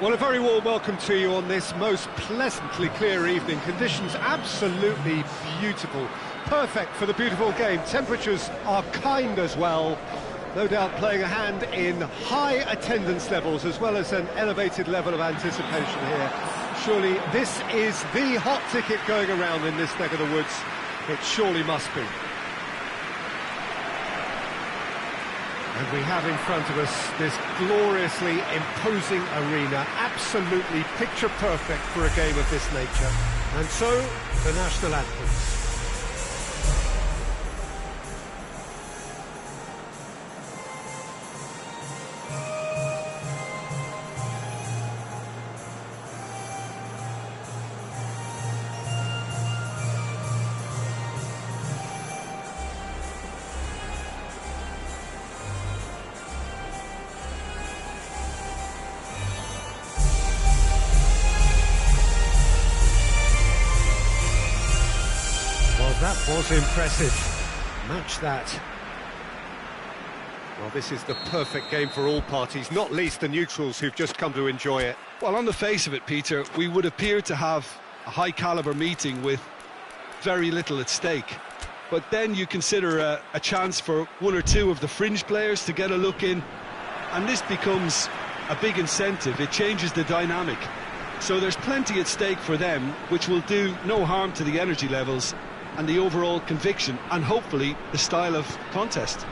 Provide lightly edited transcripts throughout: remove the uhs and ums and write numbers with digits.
Well, a very warm welcome to you on this most pleasantly clear evening. Conditions absolutely beautiful, perfect for the beautiful game. Temperatures are kind as well, no doubt playing a hand in high attendance levels as well as an elevated level of anticipation here. Surely this is the hot ticket going around in this neck of the woods. It surely must be. And we have in front of us this gloriously imposing arena, absolutely picture perfect for a game of this nature. And so, the national anthems. That was impressive. Match that. Well, this is the perfect game for all parties, not least the neutrals who've just come to enjoy it. Well, on the face of it, Peter, we would appear to have a high-caliber meeting with very little at stake. But then you consider a chance for one or two of the fringe players to get a look in, and this becomes a big incentive. It changes the dynamic. So there's plenty at stake for them, which will do no harm to the energy levels and the overall conviction, and hopefully the style of contest.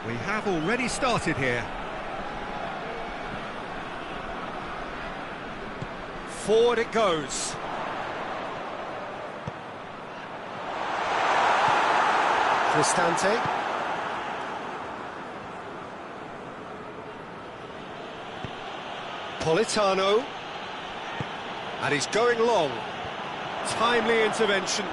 We have already started here. Forward it goes. Cristante. Politano. And he's going long. Timely intervention.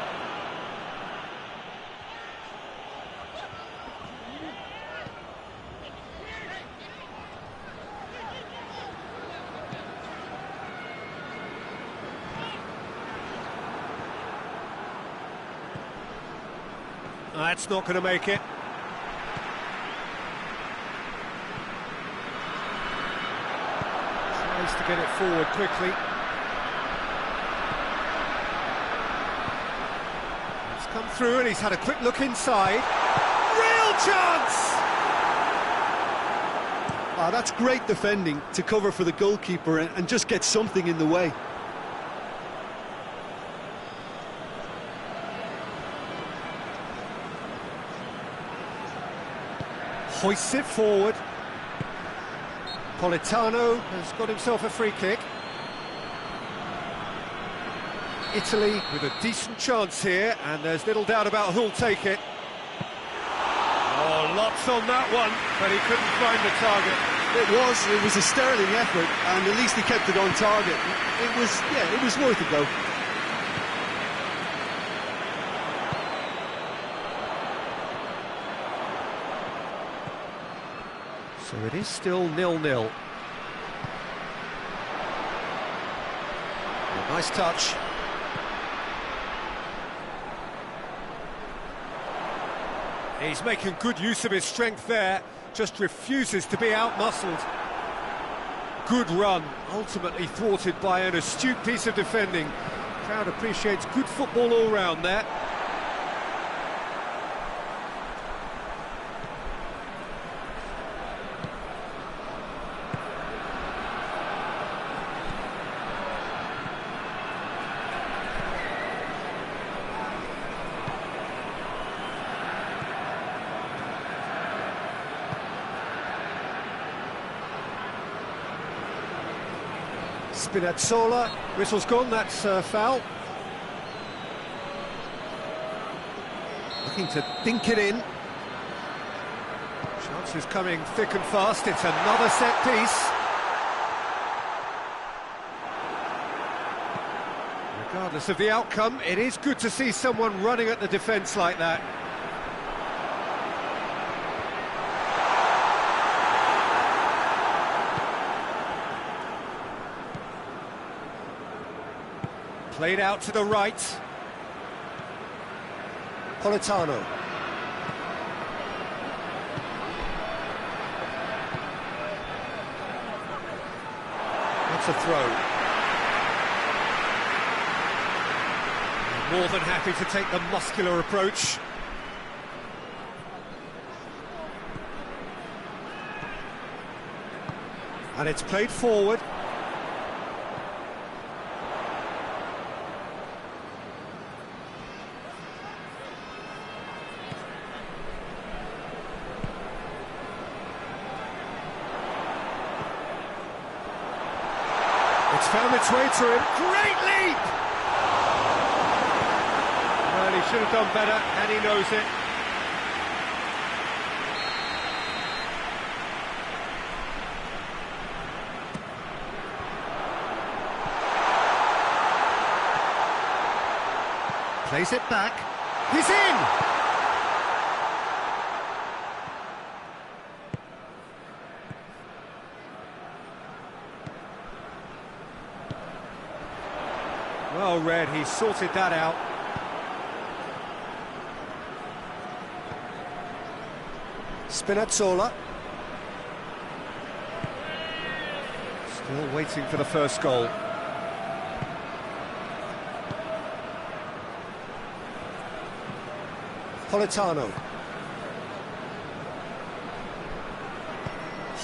That's not going to make it. Tries to get it forward quickly. Come through and he's had a quick look inside. Real chance! That's great defending to cover for the goalkeeper and just get something in the way. Hoists it forward. Politano has got himself a free kick. Italy with a decent chance here, and there's little doubt about who'll take it. Oh, lots on that one, but he couldn't find the target. It was a sterling effort, and at least he kept it on target. It was worth a go. So it is still 0-0. Nice touch. He's making good use of his strength there, just refuses to be out-muscled. Good run, ultimately thwarted by an astute piece of defending. Crowd appreciates good football all round there. Spinazzola, whistle's gone, that's foul. Looking to dink it in. Chances coming thick and fast, it's another set piece. Regardless of the outcome, it is good to see someone running at the defence like that. Played out to the right. Politano. to throw. More than happy to take the muscular approach. And it's played forward. It's found its way to him. Great leap! Well, he should have done better, and he knows it. Plays it back. He's in! Well read, he sorted that out. Spinazzola. Still waiting for the first goal. Politano.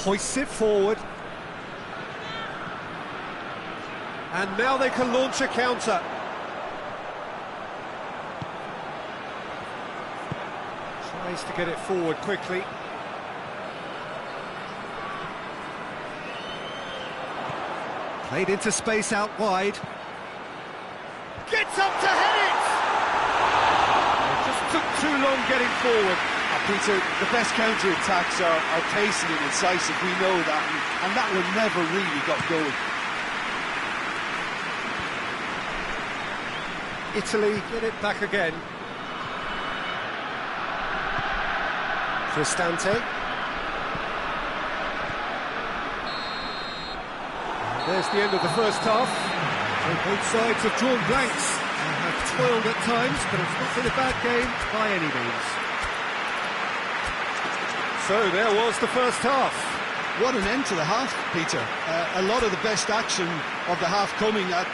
Hoists it forward. And now they can launch a counter. Tries to get it forward quickly. Played into space out wide. Gets up to head it! It just took too long getting forward. Peter, the best counter-attacks are pacey and incisive, we know that, and that one never really got going. Italy get it back again. Cristante. And there's the end of the first half. So both sides have drawn blanks and have toiled at times, but it's not been a bad game by any means. So there was the first half. What an end to the half, Peter. A lot of the best action of the half coming at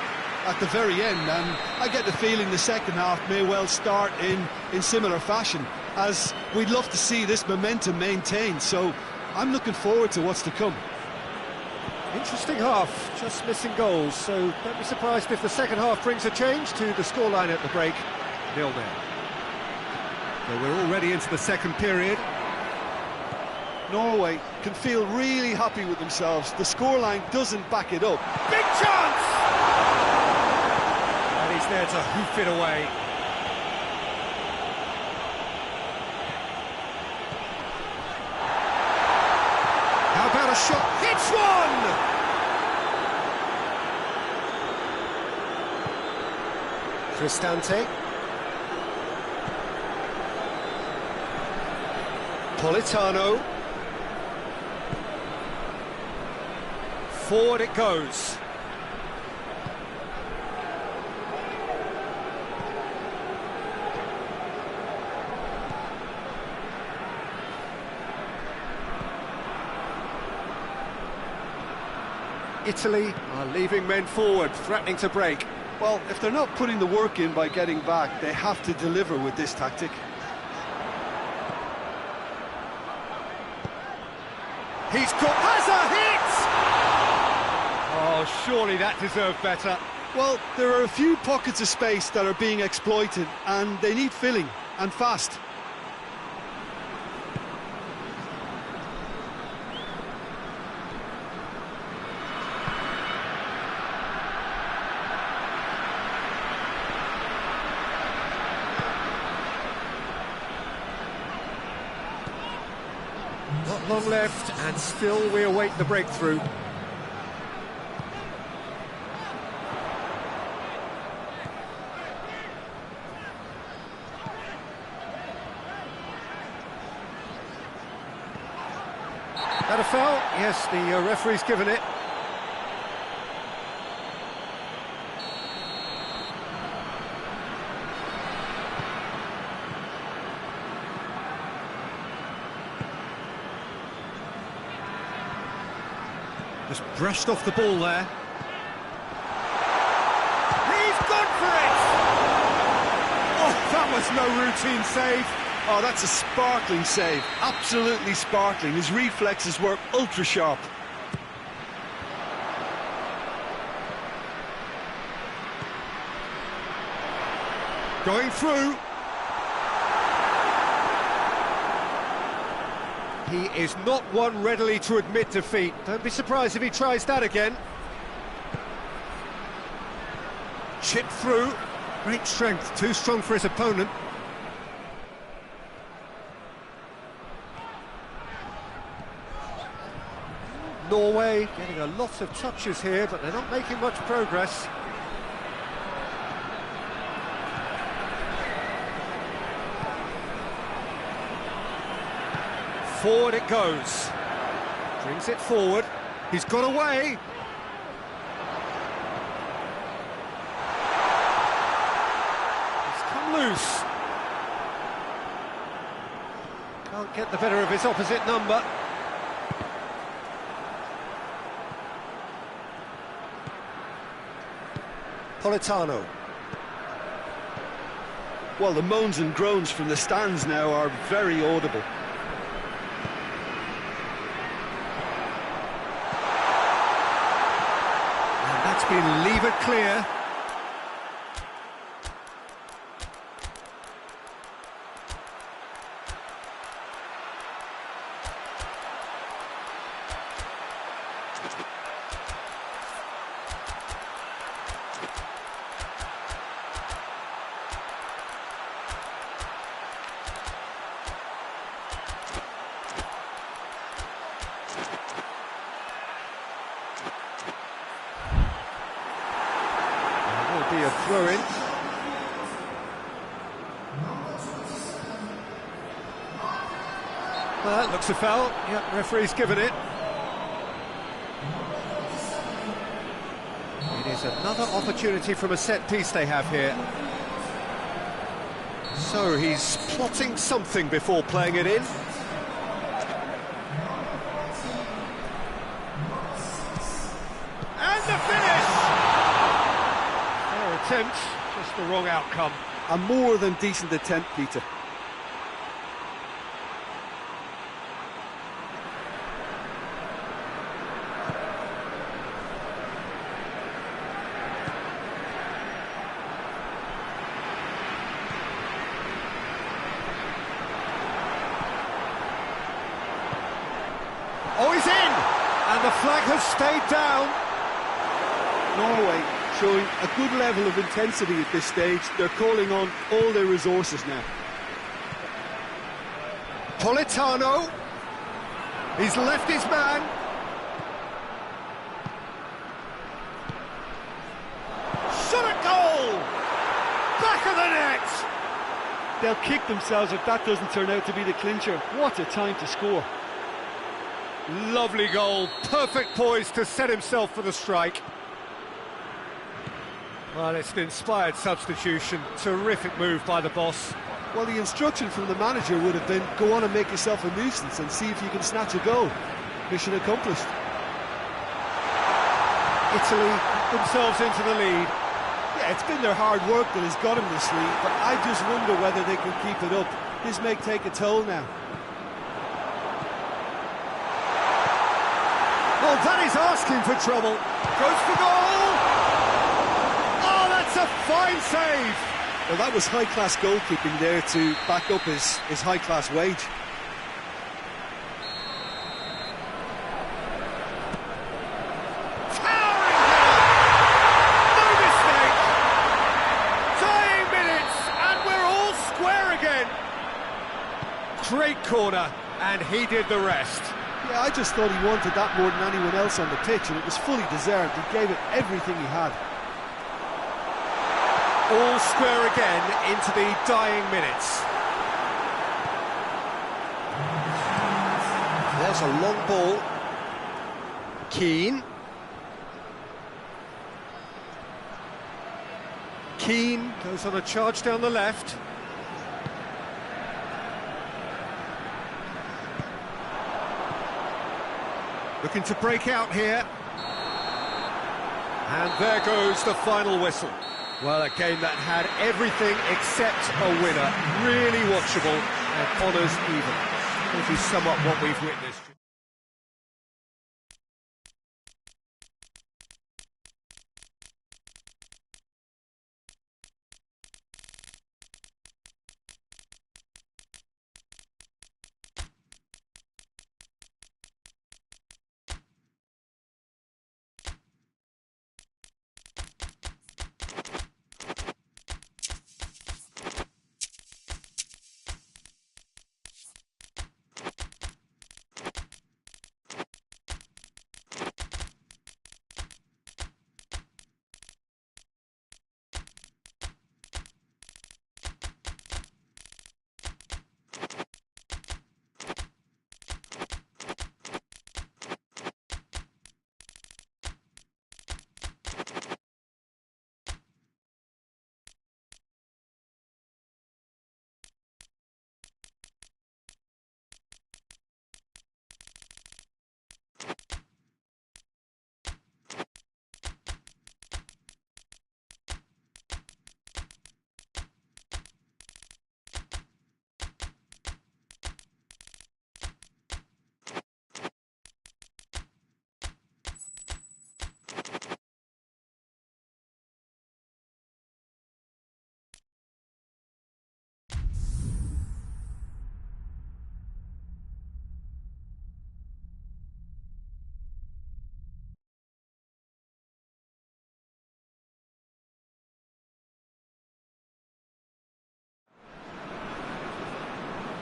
the very end, and I get the feeling the second half may well start in similar fashion, as we'd love to see this momentum maintained, so I'm looking forward to what's to come. Interesting half, just missing goals, so don't be surprised if the second half brings a change to the scoreline at the break, 0-0. So we're already into the second period. Norway can feel really happy with themselves. The scoreline doesn't back it up. Big chance! And he's there to hoof it away. How about a shot? Hits one! Cristante. Politano. Forward it goes. Italy are leaving men forward, threatening to break. Well, if they're not putting the work in by getting back, they have to deliver with this tactic. He's got Hazard hit! Oh, surely that deserved better. Well, there are a few pockets of space that are being exploited, and they need filling, and fast. Not long left, and still we await the breakthrough. That a foul? Yes, the referee's given it. Just brushed off the ball there. that's no routine save. Oh, that's a sparkling save. Absolutely sparkling. His reflexes were ultra sharp. Going through. He is not one readily to admit defeat. Don't be surprised if he tries that again. Chip through. Great strength, too strong for his opponent. Norway getting a lot of touches here, but they're not making much progress. Forward it goes. Brings it forward. He's got away. He's come loose. Can't get the better of his opposite number. Politano. Well, the moans and groans from the stands now are very audible. And that's been levered clear. Be a throw-in. Well, that looks a foul. Yep, referee's given it. It is another opportunity from a set piece they have here. So he's plotting something before playing it in. And the finish! Attempt, just the wrong outcome. A more than decent attempt, Peter. Oh, he's in! And the flag has stayed down. Norway showing a good level of intensity at this stage. They're calling on all their resources now. Politano. He's left his man. Shot at goal! Back of the net! They'll kick themselves if that doesn't turn out to be the clincher. What a time to score. Lovely goal. Perfect poise to set himself for the strike. Well, it's an inspired substitution. Terrific move by the boss. Well, the instruction from the manager would have been, go on and make yourself a nuisance and see if you can snatch a goal. Mission accomplished. Italy themselves into the lead. Yeah, it's been their hard work that has got them this lead, but I just wonder whether they can keep it up. This may take a toll now. Oh, that is asking for trouble. Goes for goal! That's a fine save! Well, that was high-class goalkeeping there to back up his high-class wage. Towering header! No mistake! Dying minutes, and we're all square again! Great corner, and he did the rest. Yeah, I just thought he wanted that more than anyone else on the pitch, and it was fully deserved. He gave it everything he had. All square again into the dying minutes. There's a long ball. Keane. Keane goes on a charge down the left. Looking to break out here. And there goes the final whistle. Well, a game that had everything except a winner. Really watchable and honours even. This is somewhat what we've witnessed.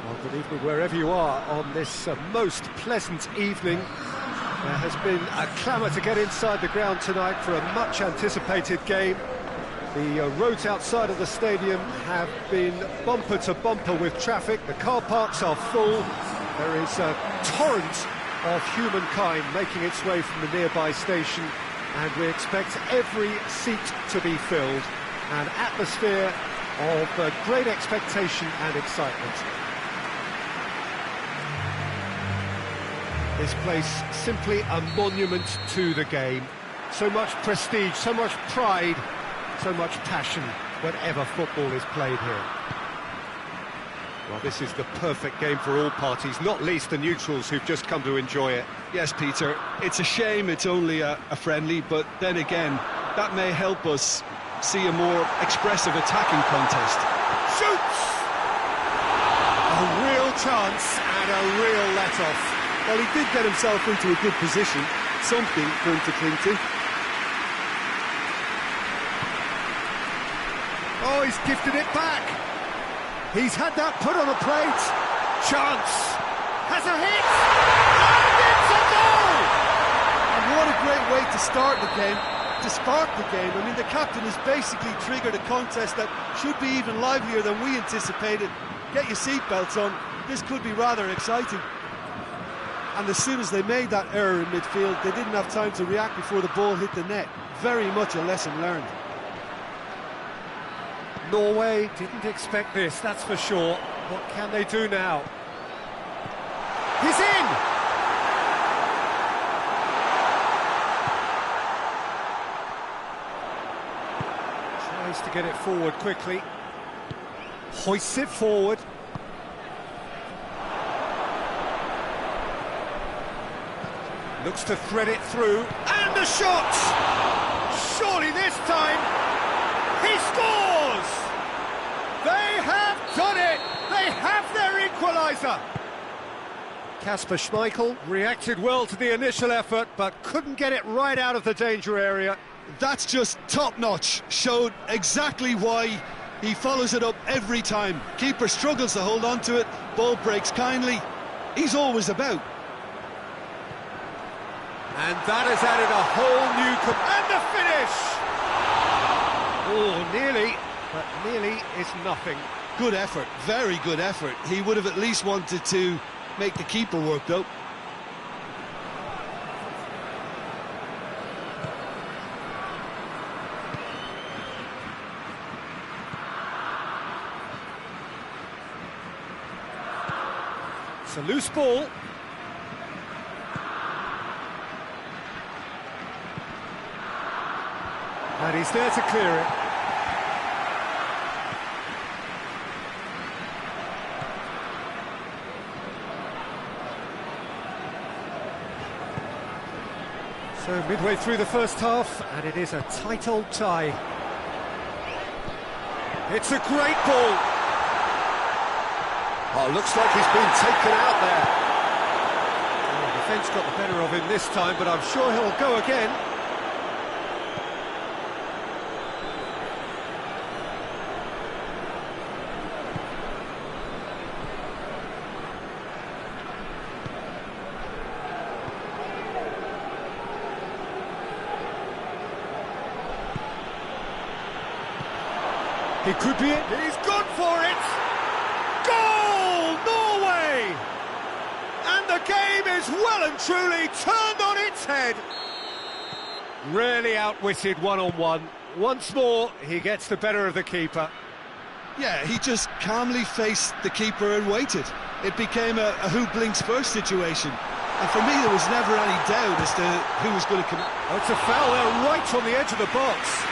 Well, good evening wherever you are on this most pleasant evening. There has been a clamour to get inside the ground tonight for a much-anticipated game. The roads outside of the stadium have been bumper to bumper with traffic. The car parks are full. There is a torrent of humankind making its way from the nearby station, and we expect every seat to be filled. An atmosphere of great expectation and excitement. This place simply a monument to the game. So much prestige, so much pride, so much passion whenever football is played here. Well, this is the perfect game for all parties, not least the neutrals who've just come to enjoy it. Yes, Peter, it's a shame it's only a friendly, but then again, that may help us see a more expressive attacking contest. Shoots! A real chance and a real let-off. Well, he did get himself into a good position, something for him to cling to. Oh, he's gifted it back. He's had that put on a plate. Chance. Has a hit. And it's a goal! And what a great way to start the game, to spark the game. I mean, the captain has basically triggered a contest that should be even livelier than we anticipated. Get your seatbelts on. This could be rather exciting. And as soon as they made that error in midfield, they didn't have time to react before the ball hit the net. Very much a lesson learned. Norway didn't expect this, that's for sure. What can they do now? He's in! Tries to get it forward quickly. Hoists it forward. Looks to thread it through, and the shot! Surely this time, he scores! They have done it! They have their equaliser! Kasper Schmeichel reacted well to the initial effort, but couldn't get it right out of the danger area. That's just top-notch. Showed exactly why he follows it up every time. Keeper struggles to hold on to it, ball breaks kindly. He's always about. And that has added a whole new... And the finish! Oh, nearly, but nearly is nothing. Good effort, very good effort. He would have at least wanted to make the keeper work, though. It's a loose ball. And he's there to clear it. So midway through the first half, and it is a tight old tie. It's a great ball. Oh, looks like he's been taken out there. Well, the defence got the better of him this time, but I'm sure he'll go again. He could be it. He's gone for it. Goal, Norway! And the game is well and truly turned on its head. Really outwitted one-on-one. Once more, he gets the better of the keeper. Yeah, he just calmly faced the keeper and waited. It became a who blinks first situation. And for me, there was never any doubt as to who was going to come. Oh, it's a foul there right on the edge of the box.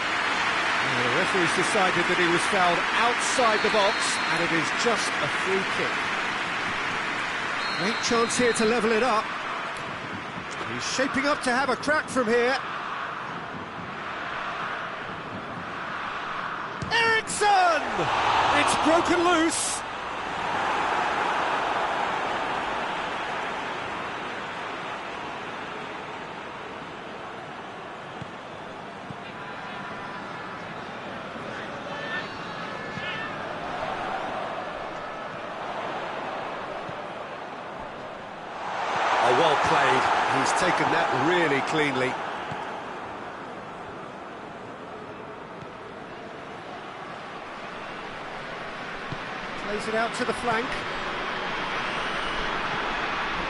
The referee's decided that he was fouled outside the box, and it is just a free kick. Great chance here to level it up. He's shaping up to have a crack from here. Eriksson! It's broken loose. Oh, well played. He's taken that really cleanly. Plays it out to the flank.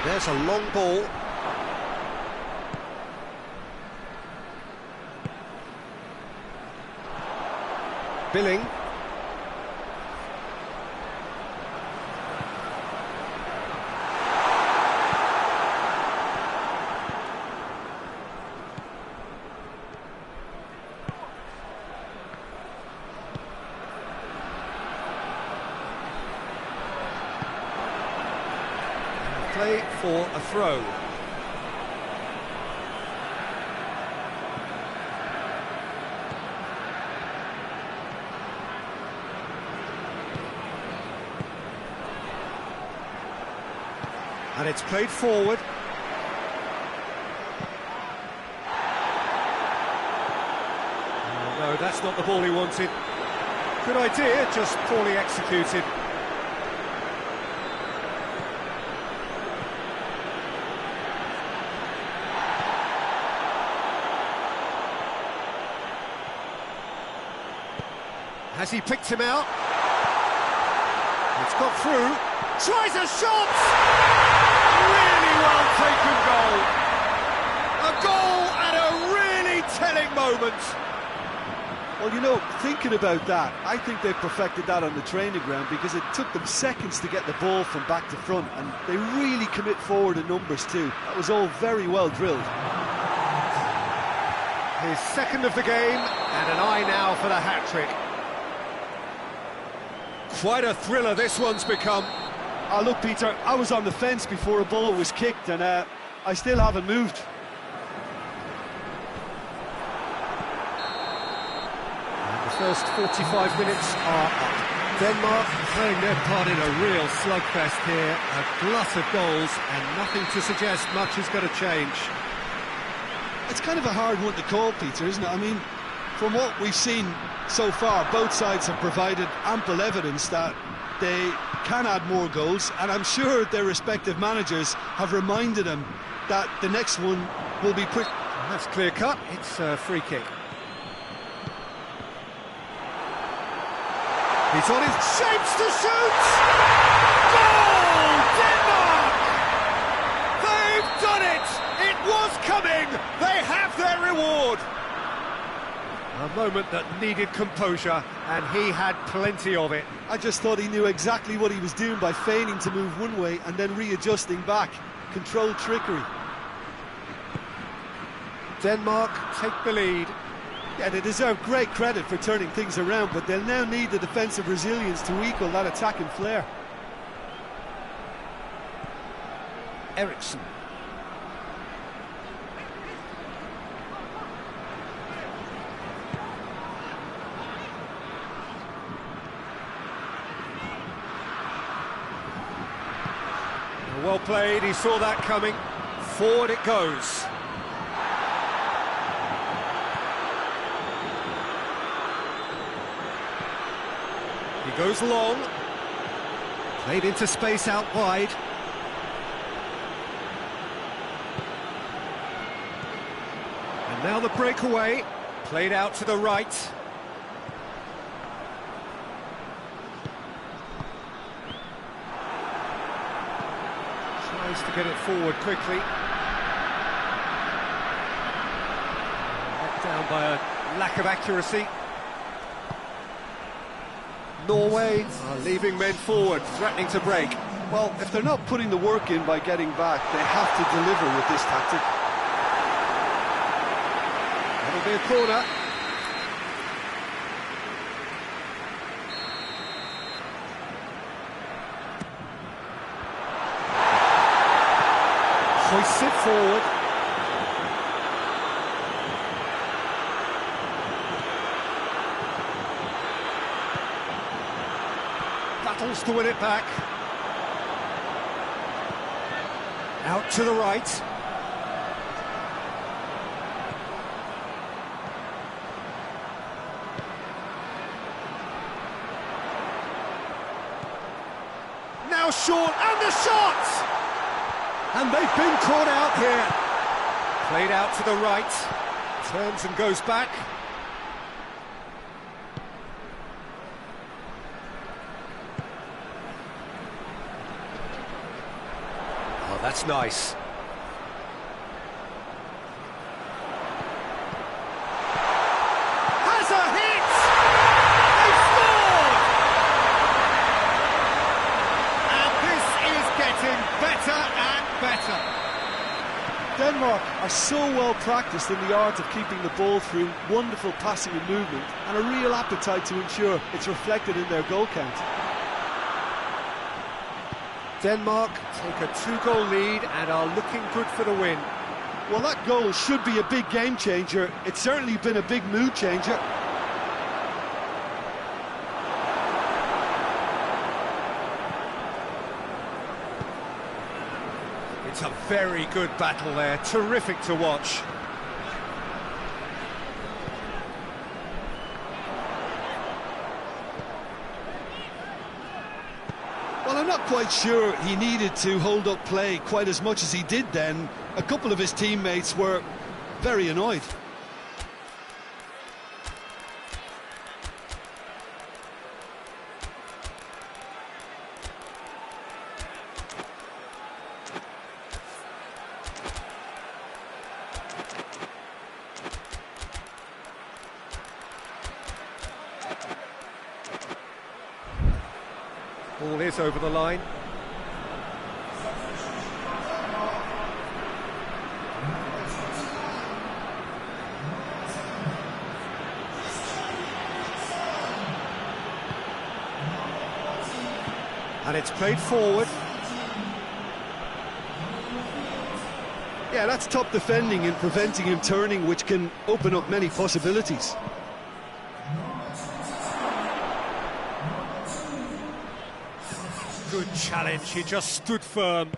There's a long ball. Billing. Play for a throw. And it's played forward. Oh, no, that's not the ball he wanted. Good idea, just poorly executed. Has he picked him out? It's got through. Tries a shot! Really well taken goal. A goal at a really telling moment. Well, you know, thinking about that, I think they perfected that on the training ground because it took them seconds to get the ball from back to front, and they really commit forward in numbers too. That was all very well drilled. His second of the game, and an eye now for the hat-trick. Quite a thriller this one's become. Oh, look, Peter, I was on the fence before a ball was kicked, and I still haven't moved. And the first 45 minutes are up. Denmark playing their part in a real slugfest here. A glut of goals, and nothing to suggest much is going to change. It's kind of a hard one to call, Peter, isn't it? I mean, from what we've seen so far, both sides have provided ample evidence that they can add more goals, and I'm sure their respective managers have reminded them that the next one will be pretty... That's clear cut. It's a free kick. He's on his shapes to shoot! Goal! Denmark! They've done it! It was coming! They have their reward! A moment that needed composure, and he had plenty of it. I just thought he knew exactly what he was doing by feigning to move one way and then readjusting back. Controlled trickery. Denmark take the lead. Yeah, they deserve great credit for turning things around, but they'll now need the defensive resilience to equal that attacking flair. Eriksson. Well played, he saw that coming. Forward it goes. He goes long. Played into space out wide. And now the breakaway. Played out to the right. Tries to get it forward quickly. Let down by a lack of accuracy. Norway are leaving men forward, threatening to break. Well, if they're not putting the work in by getting back, they have to deliver with this tactic. That'll be a corner. Hoists it forward. Battles to win it back. Out to the right. Now short, and the shot! And they've been caught out here. Played out to the right. Turns and goes back. Oh, that's nice. Has a hit! They scored! And this is getting better and better. Denmark are so well practiced in the art of keeping the ball through wonderful passing and movement, and a real appetite to ensure it's reflected in their goal count. Denmark take a 2-goal lead and are looking good for the win. Well, that goal should be a big game changer. It's certainly been a big mood changer. It's a very good battle there, terrific to watch. Well, I'm not quite sure he needed to hold up play quite as much as he did then. A couple of his teammates were very annoyed. Ball is over the line. And it's played forward. Yeah, that's top defending and preventing him turning, which can open up many possibilities. Good challenge, he just stood firm.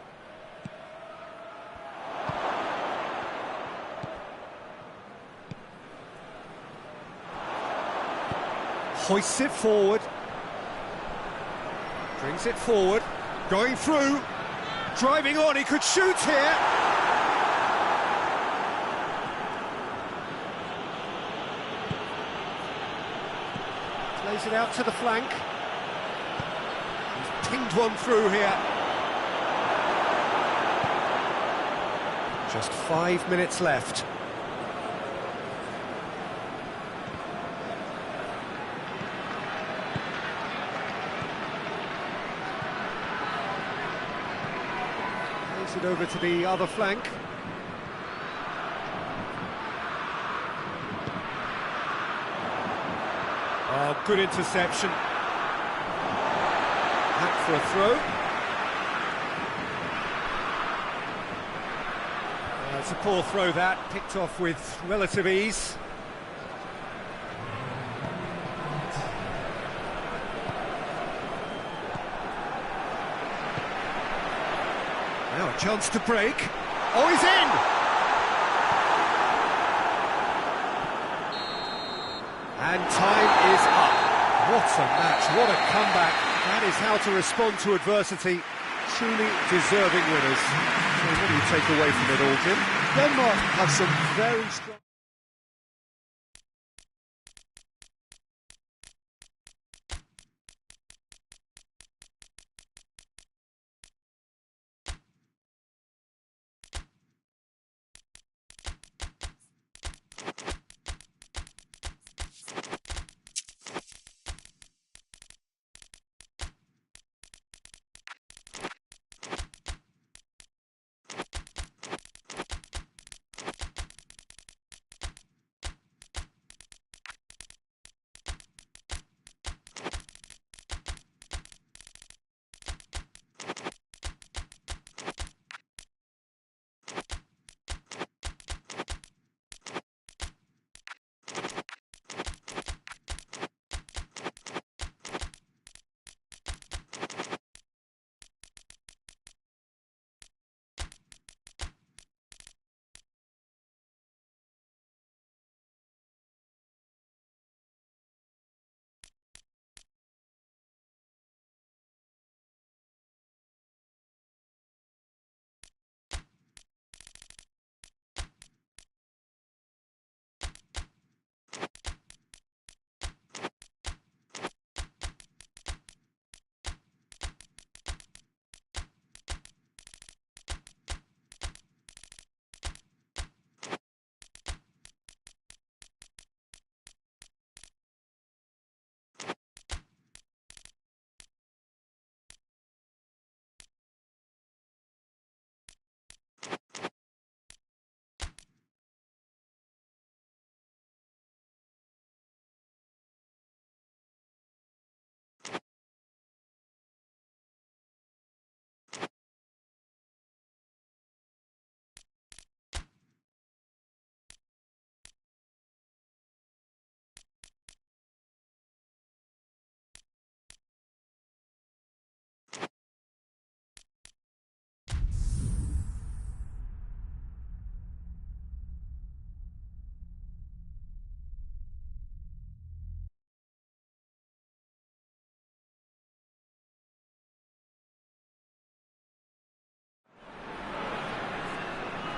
Hoists it forward. Brings it forward. Going through. Driving on, he could shoot here. Plays it out to the flank. Pinged one through here. Just 5 minutes left. Plays it over to the other flank. Oh, good interception. Back for a throw. It's a poor throw that, picked off with relative ease. Chance to break. Oh, he's in! And time is up. What a match, what a comeback. That is how to respond to adversity. Truly deserving winners. So what do you take away from it all, Jim? Denmark have some very strong...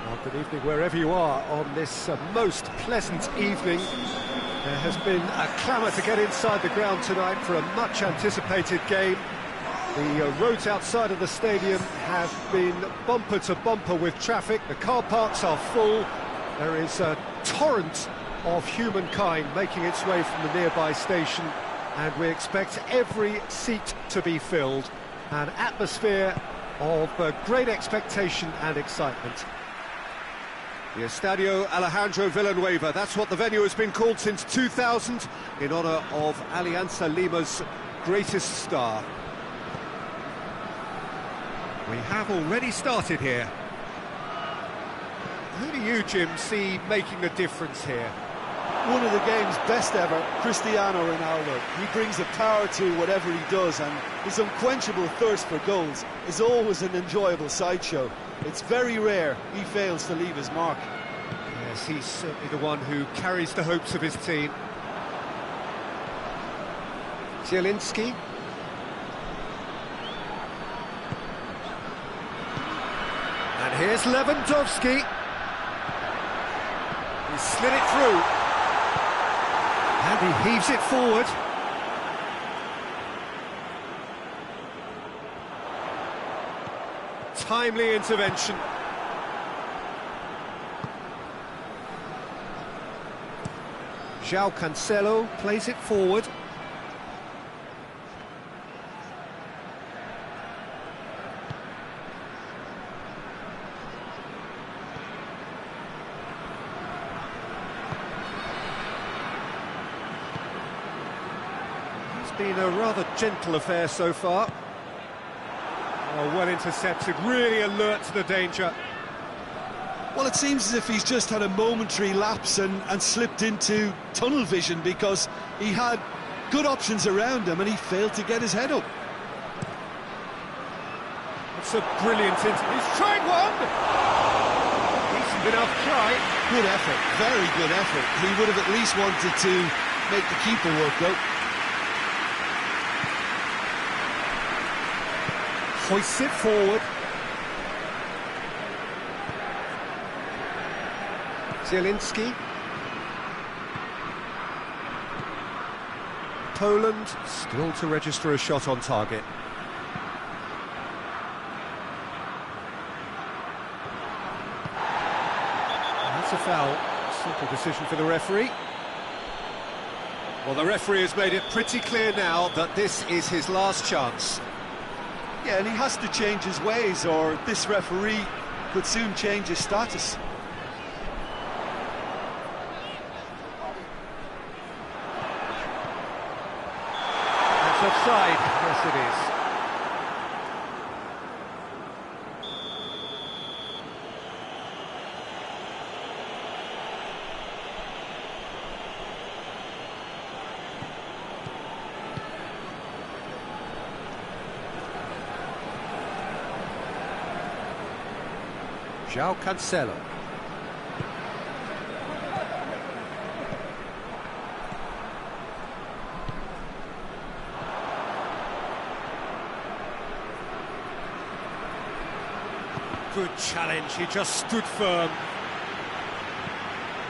Well, good evening wherever you are on this most pleasant evening. There has been a clamour to get inside the ground tonight for a much anticipated game. The roads outside of the stadium have been bumper to bumper with traffic. The car parks are full. There is a torrent of humankind making its way from the nearby station, and we expect every seat to be filled. An atmosphere of great expectation and excitement. The Estadio Alejandro Villanueva, that's what the venue has been called since 2000, in honour of Alianza Lima's greatest star. We have already started here. Who do you, Jim, see making a difference here? One of the game's best ever, Cristiano Ronaldo. He brings a power to whatever he does, and his unquenchable thirst for goals is always an enjoyable sideshow. It's very rare he fails to leave his mark. Yes, he's certainly the one who carries the hopes of his team. Zielinski. And here's Lewandowski. He slid it through. And he heaves it forward. Timely intervention. João Cancelo plays it forward. It's been a rather gentle affair so far. Oh, well intercepted, really alert to the danger. Well, it seems as if he's just had a momentary lapse and slipped into tunnel vision, because he had good options around him and he failed to get his head up. That's a brilliant interview. He's trying one! Decent enough try. Good effort, very good effort. He would have at least wanted to make the keeper work, though. Hoists it forward. Zielinski. Poland still to register a shot on target. And that's a foul. Simple decision for the referee. Well, the referee has made it pretty clear now that this is his last chance. Yeah, and he has to change his ways, or this referee could soon change his status. That's offside. Yes, it is. João Cancelo. Good challenge, he just stood firm.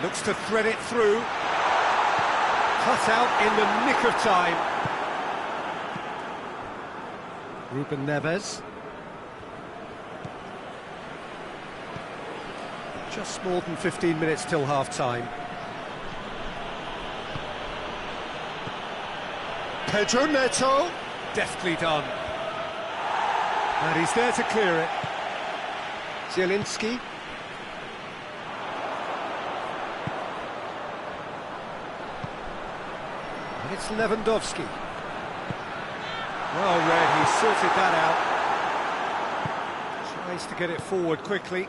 Looks to thread it through. Cut out in the nick of time. Ruben Neves. Just more than 15 minutes till half-time. Pedro Neto. Deftly done. And he's there to clear it. Zielinski. And it's Lewandowski. Well read, he sorted that out. Tries to get it forward quickly.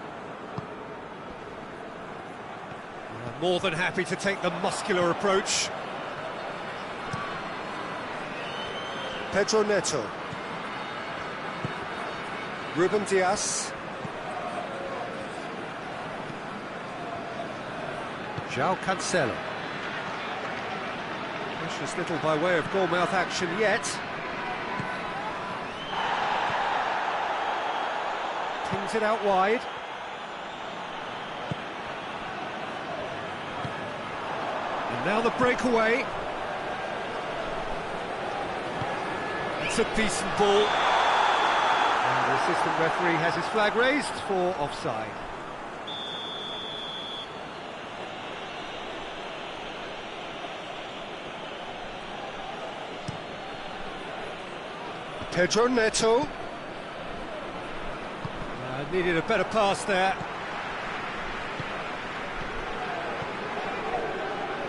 More than happy to take the muscular approach. Pedro Neto. Ruben Dias. João Cancelo. Precious little by way of goal-mouth action yet. Pings it out wide. And now the breakaway. It's a decent ball. And the assistant referee has his flag raised for offside. Pedro Neto. Needed a better pass there.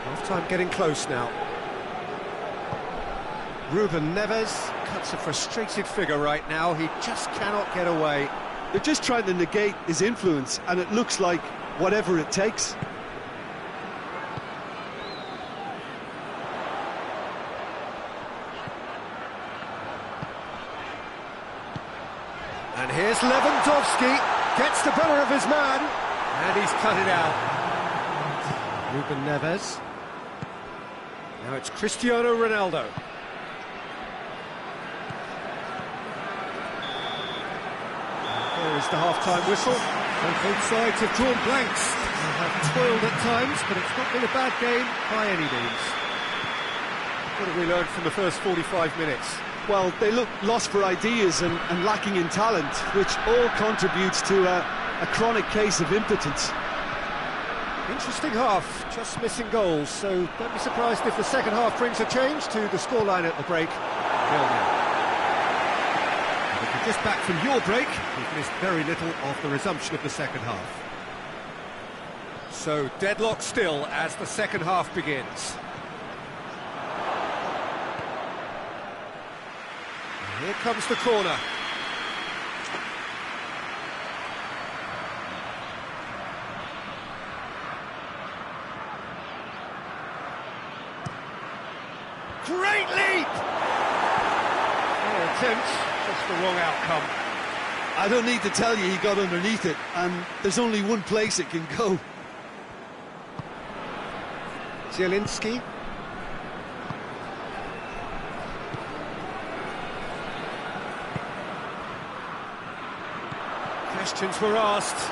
Half-time getting close now. Ruben Neves cuts a frustrated figure right now. He just cannot get away. They're just trying to negate his influence, and it looks like whatever it takes. And here's Lewandowski, gets the better of his man, and he's cut it out. Ruben Neves. Now it's Cristiano Ronaldo. And there is the half-time whistle. And both sides have drawn blanks. They have toiled at times, but it's not been a bad game by any means. What have we learned from the first 45 minutes? Well, they look lost for ideas and lacking in talent, which all contributes to a chronic case of impotence. Interesting half, just missing goals, so don't be surprised if the second half brings a change to the scoreline at the break. 0-0. If you're just back from your break, you've missed very little of the resumption of the second half. So, deadlock still as the second half begins. Here comes the corner. Great leap! Fair attempt, just the wrong outcome. I don't need to tell you he got underneath it, and there's only one place it can go. Zielinski. Questions were asked,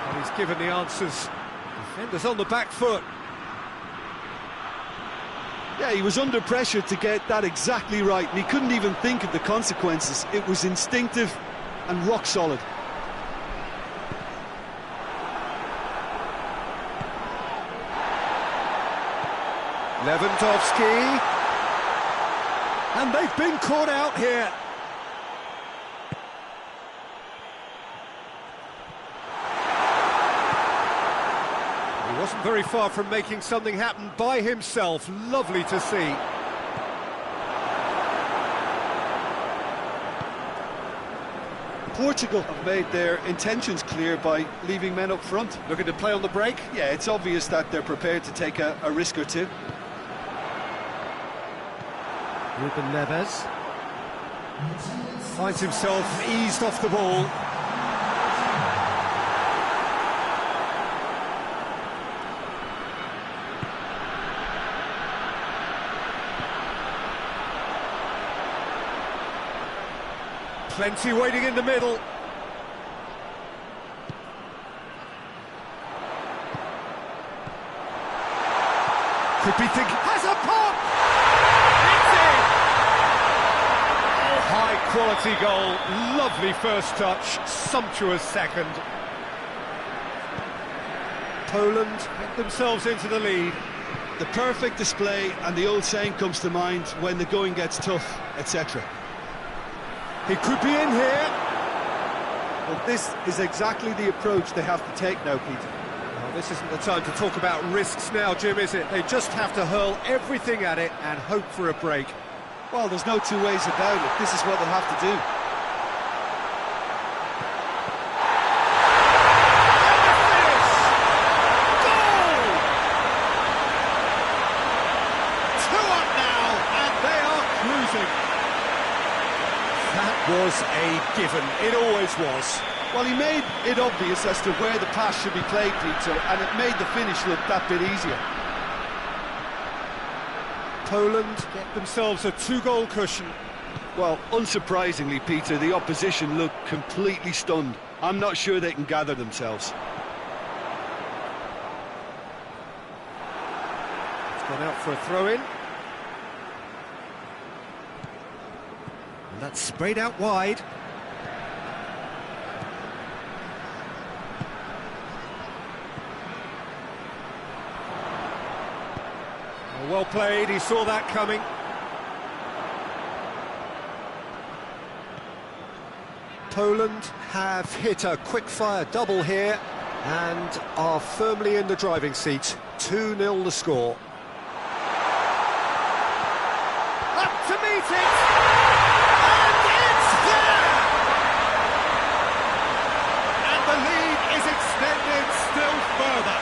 and he's given the answers. Defenders on the back foot. Yeah, he was under pressure to get that exactly right, and he couldn't even think of the consequences. It was instinctive and rock solid. Lewandowski. And they've been caught out here. He wasn't very far from making something happen by himself. Lovely to see. Portugal have made their intentions clear by leaving men up front. Looking to play on the break. Yeah, it's obvious that they're prepared to take a risk or two. Ruben Neves finds himself eased off the ball. Plenty waiting in the middle. Could be thinking, has a pop! It's in! Oh, high quality goal, lovely first touch, sumptuous second. Poland get themselves into the lead. The perfect display, and the old saying comes to mind, when the going gets tough, etc. He could be in here. Well, this is exactly the approach they have to take now, Peter. Well, this isn't the time to talk about risks now, Jim, is it? They just have to hurl everything at it and hope for a break. Well, there's no two ways about it. This is what they'll have to do. Goal! 2-up now, and they are cruising. That was a given. It always was. Well, he made it obvious as to where the pass should be played, Peter, and it made the finish look that bit easier. Poland get themselves a 2-goal cushion. Well, unsurprisingly, Peter, the opposition look completely stunned. I'm not sure they can gather themselves. It's gone out for a throw-in. And that's sprayed out wide. Well played, he saw that coming. Poland have hit a quick-fire double here and are firmly in the driving seat. 2-0 the score. Up to meet it! And it's there! And the lead is extended still further.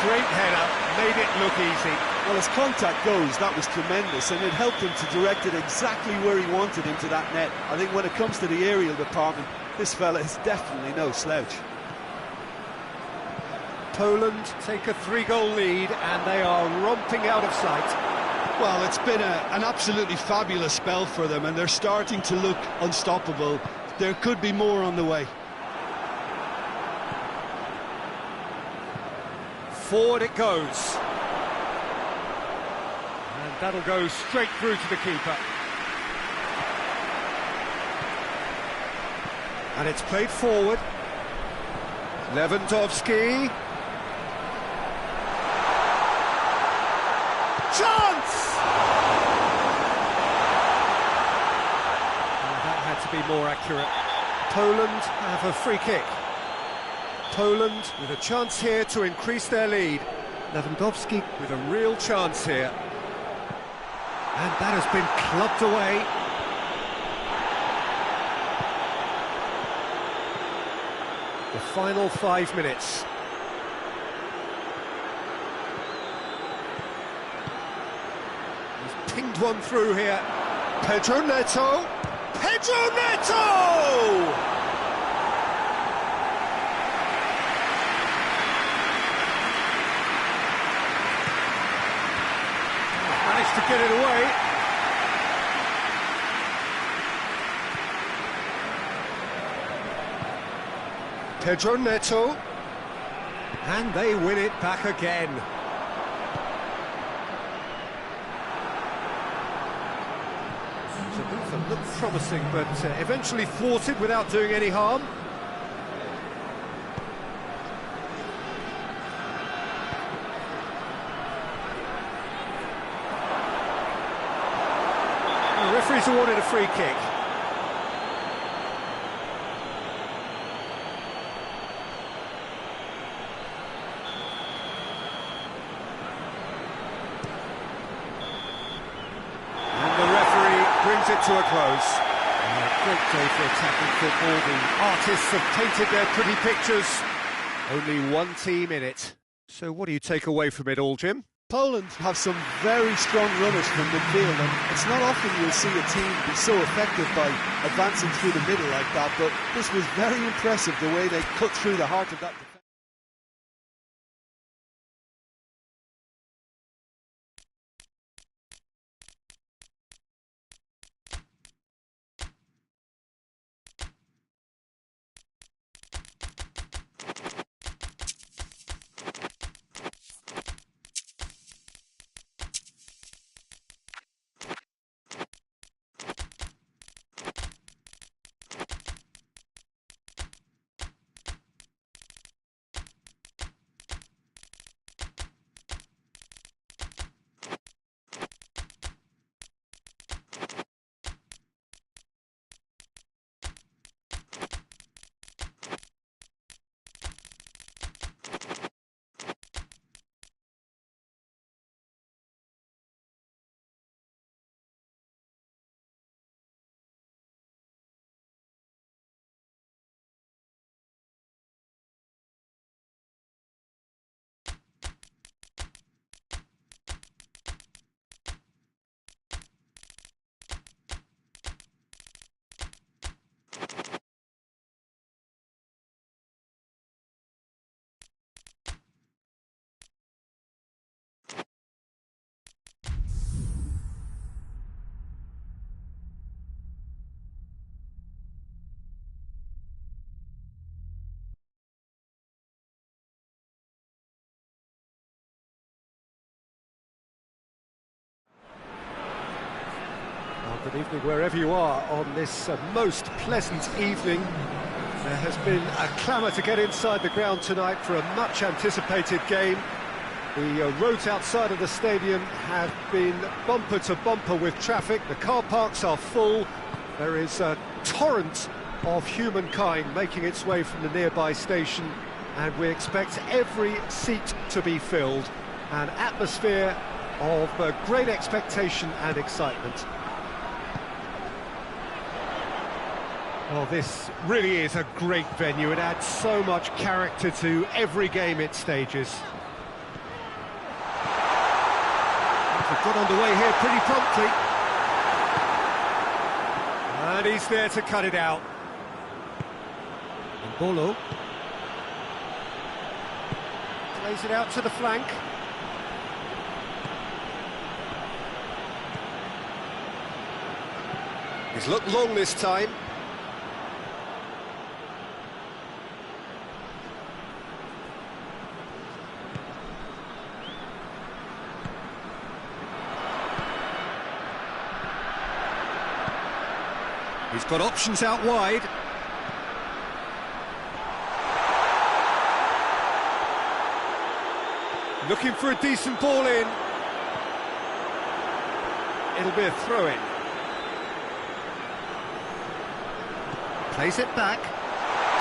Great header. Made it look easy. Well, as contact goes, that was tremendous, and it helped him to direct it exactly where he wanted into that net. I think when it comes to the aerial department, this fella is definitely no slouch. Poland take a 3-goal lead, and they are romping out of sight. Well, it's been an absolutely fabulous spell for them, and they're starting to look unstoppable. There could be more on the way. Forward it goes. And that'll go straight through to the keeper. And it's played forward. Lewandowski. Chance! That had to be more accurate. Poland have a free kick. Poland with a chance here to increase their lead. Lewandowski with a real chance here. And that has been clubbed away. The final 5 minutes. He's pinged one through here. Pedro Neto. Pedro Neto! Managed to get it away. Pedro Neto. And they win it back again. So both of them look promising, but eventually thwarted without doing any harm. The referee's awarded a free kick. Brings it to a close. Great day for attacking football. The artists have painted their pretty pictures. Only one team in it. So what do you take away from it all, Jim? Poland have some very strong runners from midfield, and it's not often you'll see a team be so effective by advancing through the middle like that, but this was very impressive, the way they cut through the heart of that defence. Good evening wherever you are on this most pleasant evening. There has been a clamour to get inside the ground tonight for a much anticipated game. The roads outside of the stadium have been bumper to bumper with traffic. The car parks are full. There is a torrent of humankind making its way from the nearby station, and we expect every seat to be filled. An atmosphere of great expectation and excitement. Well, this really is a great venue. It adds so much character to every game it stages. They've got underway here pretty promptly. And he's there to cut it out. And Bolo plays it out to the flank. He's looked long this time. He's got options out wide. Looking for a decent ball in. It'll be a throw-in. Plays it back.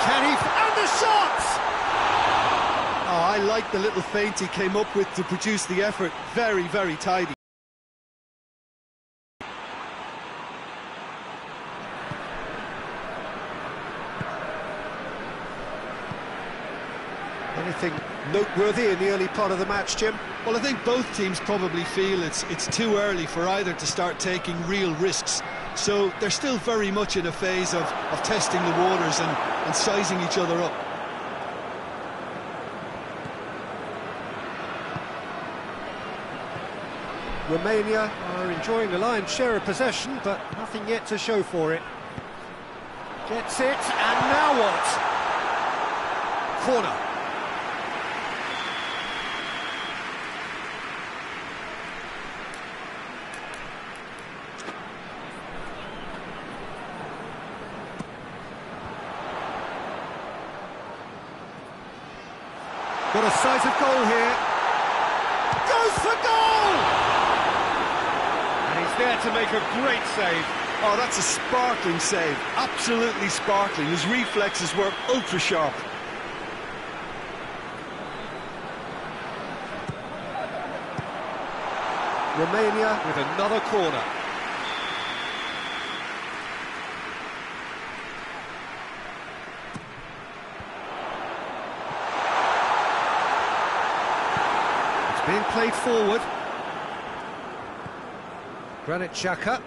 Can he... And the shot! Oh, I like the little feint he came up with to produce the effort. Very, very tidy. Anything noteworthy in the early part of the match, Jim? Well, I think both teams probably feel it's too early for either to start taking real risks. so they're still very much in a phase of testing the waters and sizing each other up. Romania are enjoying the lion's share of possession, but nothing yet to show for it. Gets it, and now what? Corner. Got a sight of goal here. Goes for goal! And he's there to make a great save. Oh, that's a sparkling save. Absolutely sparkling. His reflexes were ultra sharp. Romania with another corner. Being played forward. Granit Xhaka.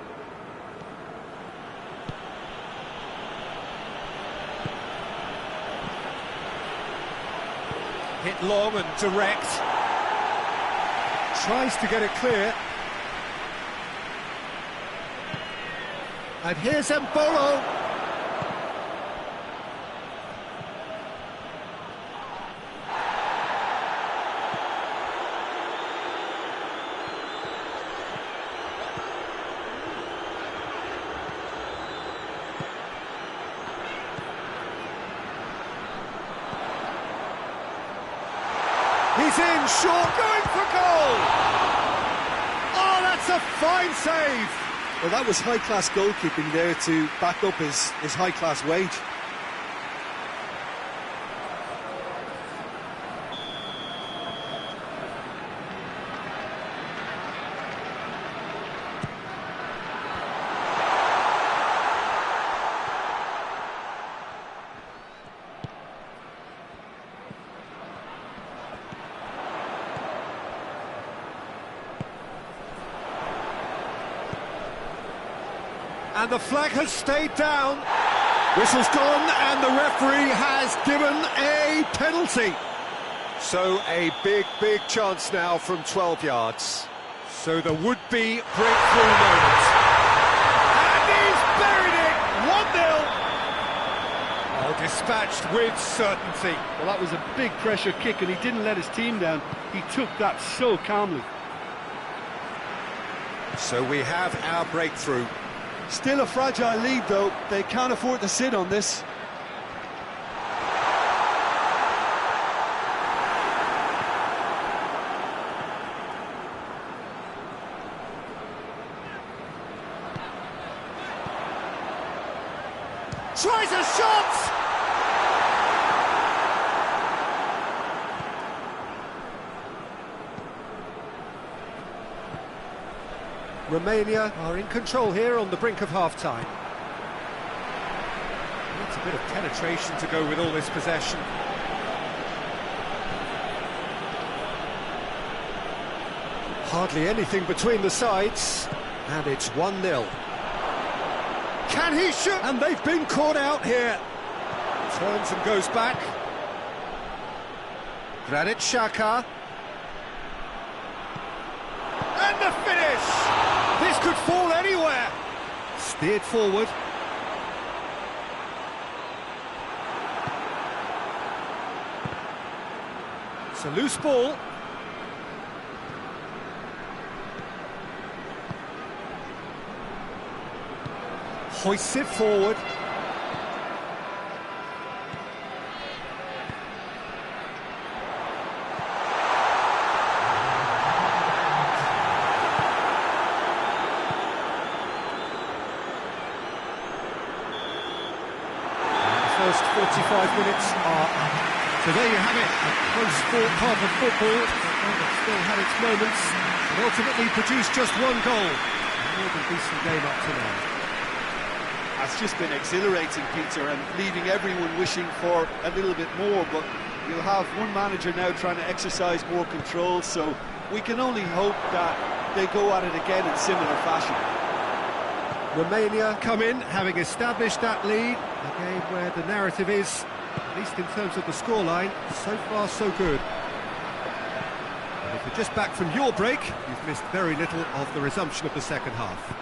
Hit long and direct. Tries to get it clear. And here's Embolo. He's in, short, going for goal! Oh, that's a fine save! Well, that was high-class goalkeeping there to back up his high-class wage. And the flag has stayed down. Whistle's gone and the referee has given a penalty. So a big chance now from 12 yards. So the would-be breakthrough moment. And he's buried it! 1-0. Oh, dispatched with certainty. Well, that was a big pressure kick and he didn't let his team down. He took that so calmly. So we have our breakthrough. Still a fragile lead, though. They can't afford to sit on this. Tries a shot! Romania are in control here on the brink of half-time. Needs a bit of penetration to go with all this possession. Hardly anything between the sides, and it's 1-0. Can he shoot? And they've been caught out here. Turns and goes back. Granit Xhaka. And the finish! This could fall anywhere. Steered forward. It's a loose ball. Hoists it forward. First 45 minutes are up. So there you have it, a close-fought half of football, that still had its moments, and ultimately produced just one goal. A more than decent game up to now. That's just been exhilarating, Peter, and leaving everyone wishing for a little bit more, but you'll have one manager now trying to exercise more control, so we can only hope that they go at it again in similar fashion. Romania come in, having established that lead. A game where the narrative is, at least in terms of the scoreline, so far so good. And if you're just back from your break, you've missed very little of the resumption of the second half.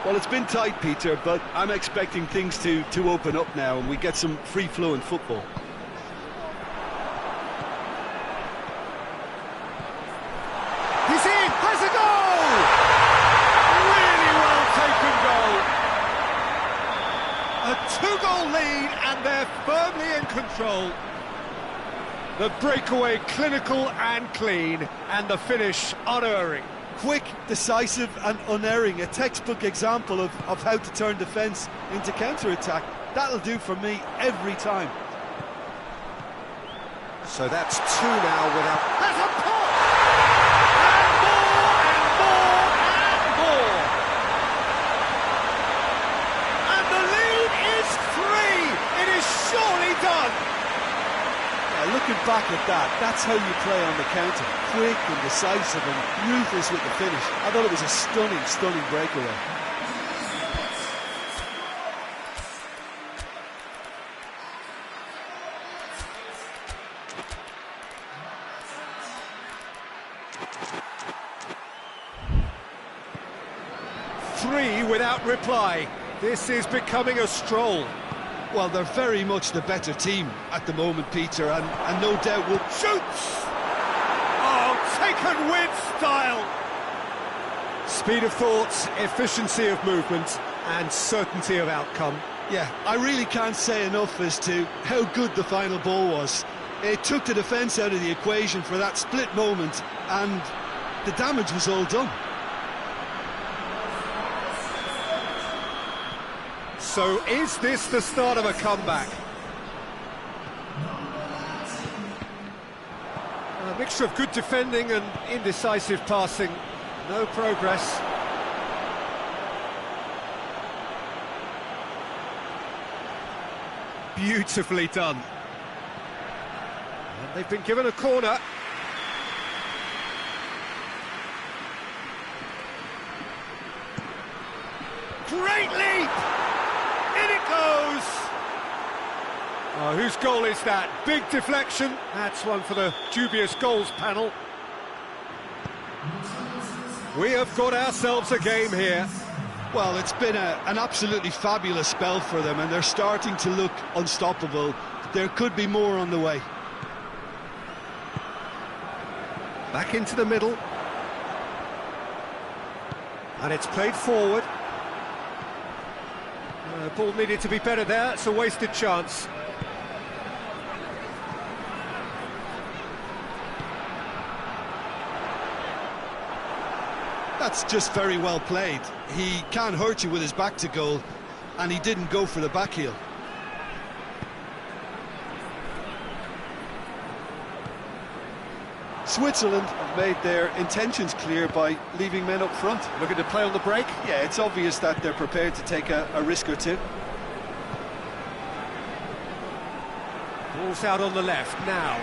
Well, it's been tight, Peter, but I'm expecting things to open up now and we get some free-flowing football. He's in! Has a goal! Really well taken goal. A 2-goal lead and they're firmly in control. The breakaway clinical and clean, and the finish unerring. Quick, decisive and unerring, a textbook example of how to turn defence into counter-attack. That'll do for me every time. So that's 2 now without... That's a pot! And more, and more, and more! And the lead is 3! It is surely done! Looking back at that, that's how you play on the counter. Quick and decisive and ruthless with the finish. I thought it was a stunning, stunning breakaway. Three without reply. This is becoming a stroll. Well, they're very much the better team at the moment, Peter, and no doubt will... Shoots! Oh, taken with style! Speed of thoughts, efficiency of movement, and certainty of outcome. Yeah, I really can't say enough as to how good the final ball was. It took the defence out of the equation for that split moment, and the damage was all done. So is this the start of a comeback? A mixture of good defending and indecisive passing. No progress. Beautifully done. And they've been given a corner. Great leap! In it goes! Oh, whose goal is that? Big deflection. That's one for the dubious goals panel. We have got ourselves a game here. Well, it's been an absolutely fabulous spell for them, and they're starting to look unstoppable. There could be more on the way. Back into the middle. And it's played forward. Ball needed to be better there. It's a wasted chance. That's just very well played. He can't hurt you with his back to goal, and he didn't go for the back heel. Switzerland have made their intentions clear by leaving men up front. Looking to play on the break. Yeah, it's obvious that they're prepared to take a risk or two. Ball's out on the left now.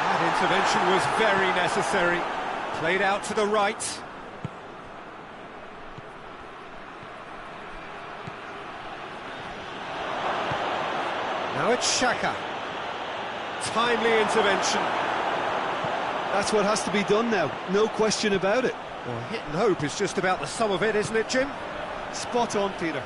That intervention was very necessary. Played out to the right. Now it's Xhaka. Timely intervention. That's what has to be done now, no question about it. Well, hit and hope is just about the sum of it, isn't it, Jim? Spot on, Peter.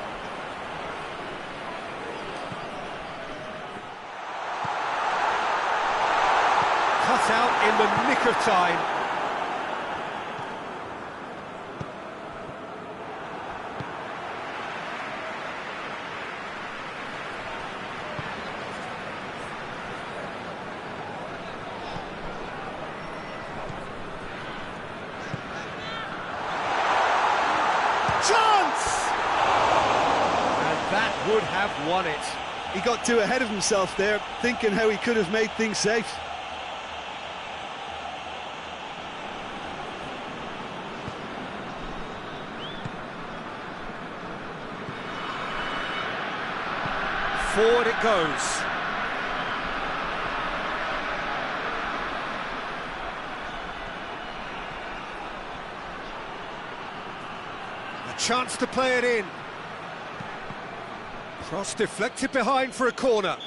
Cut out in the nick of time. Chance! And that would have won it. He got too ahead of himself there, thinking how he could have made things safe. Forward it goes. chance to play it in. Cross deflected behind for a corner.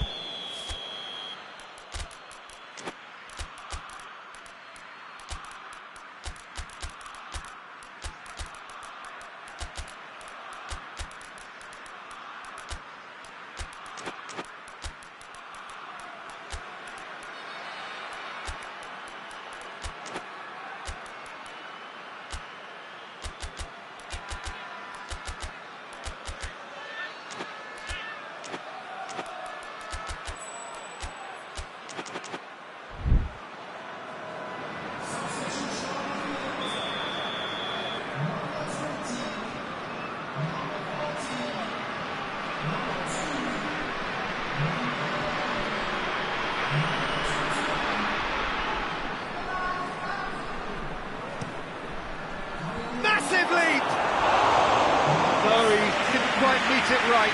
Massive lead! No, he didn't quite meet it right.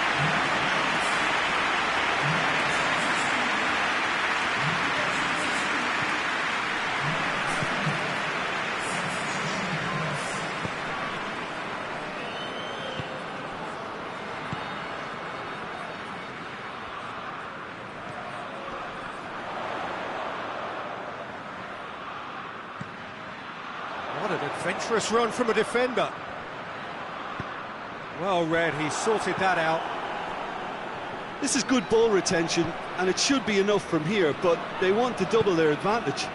What an adventurous run from a defender. Well read, he sorted that out. This is good ball retention, and it should be enough from here, but they want to double their advantage.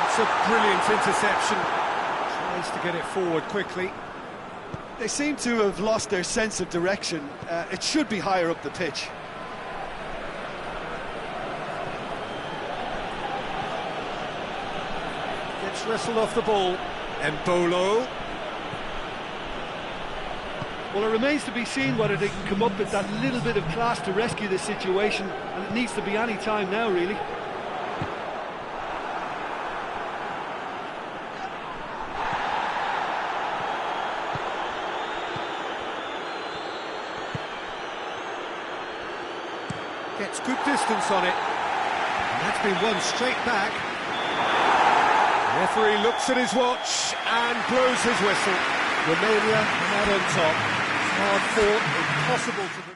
It's a brilliant interception. Tries to get it forward quickly. They seem to have lost their sense of direction. It should be higher up the pitch. Gets wrestled off the ball. Embolo. Well, it remains to be seen whether they can come up with that little bit of class to rescue the situation, and it needs to be any time now, really. Gets good distance on it. And that's been won straight back. The referee looks at his watch and blows his whistle. Romania are not on top. Hard fought, impossible to...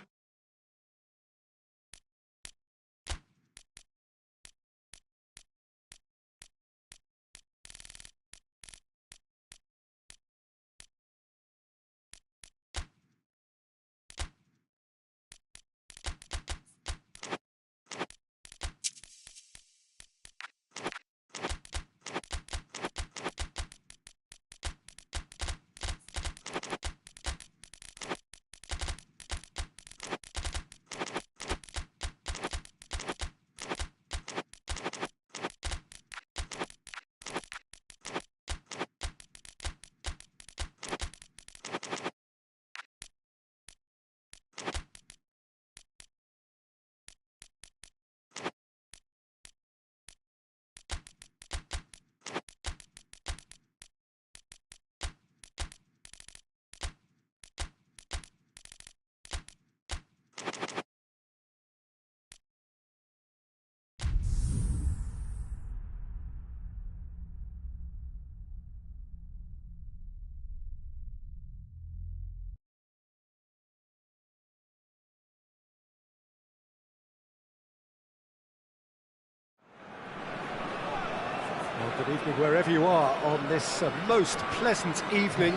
Well, good evening wherever you are on this most pleasant evening.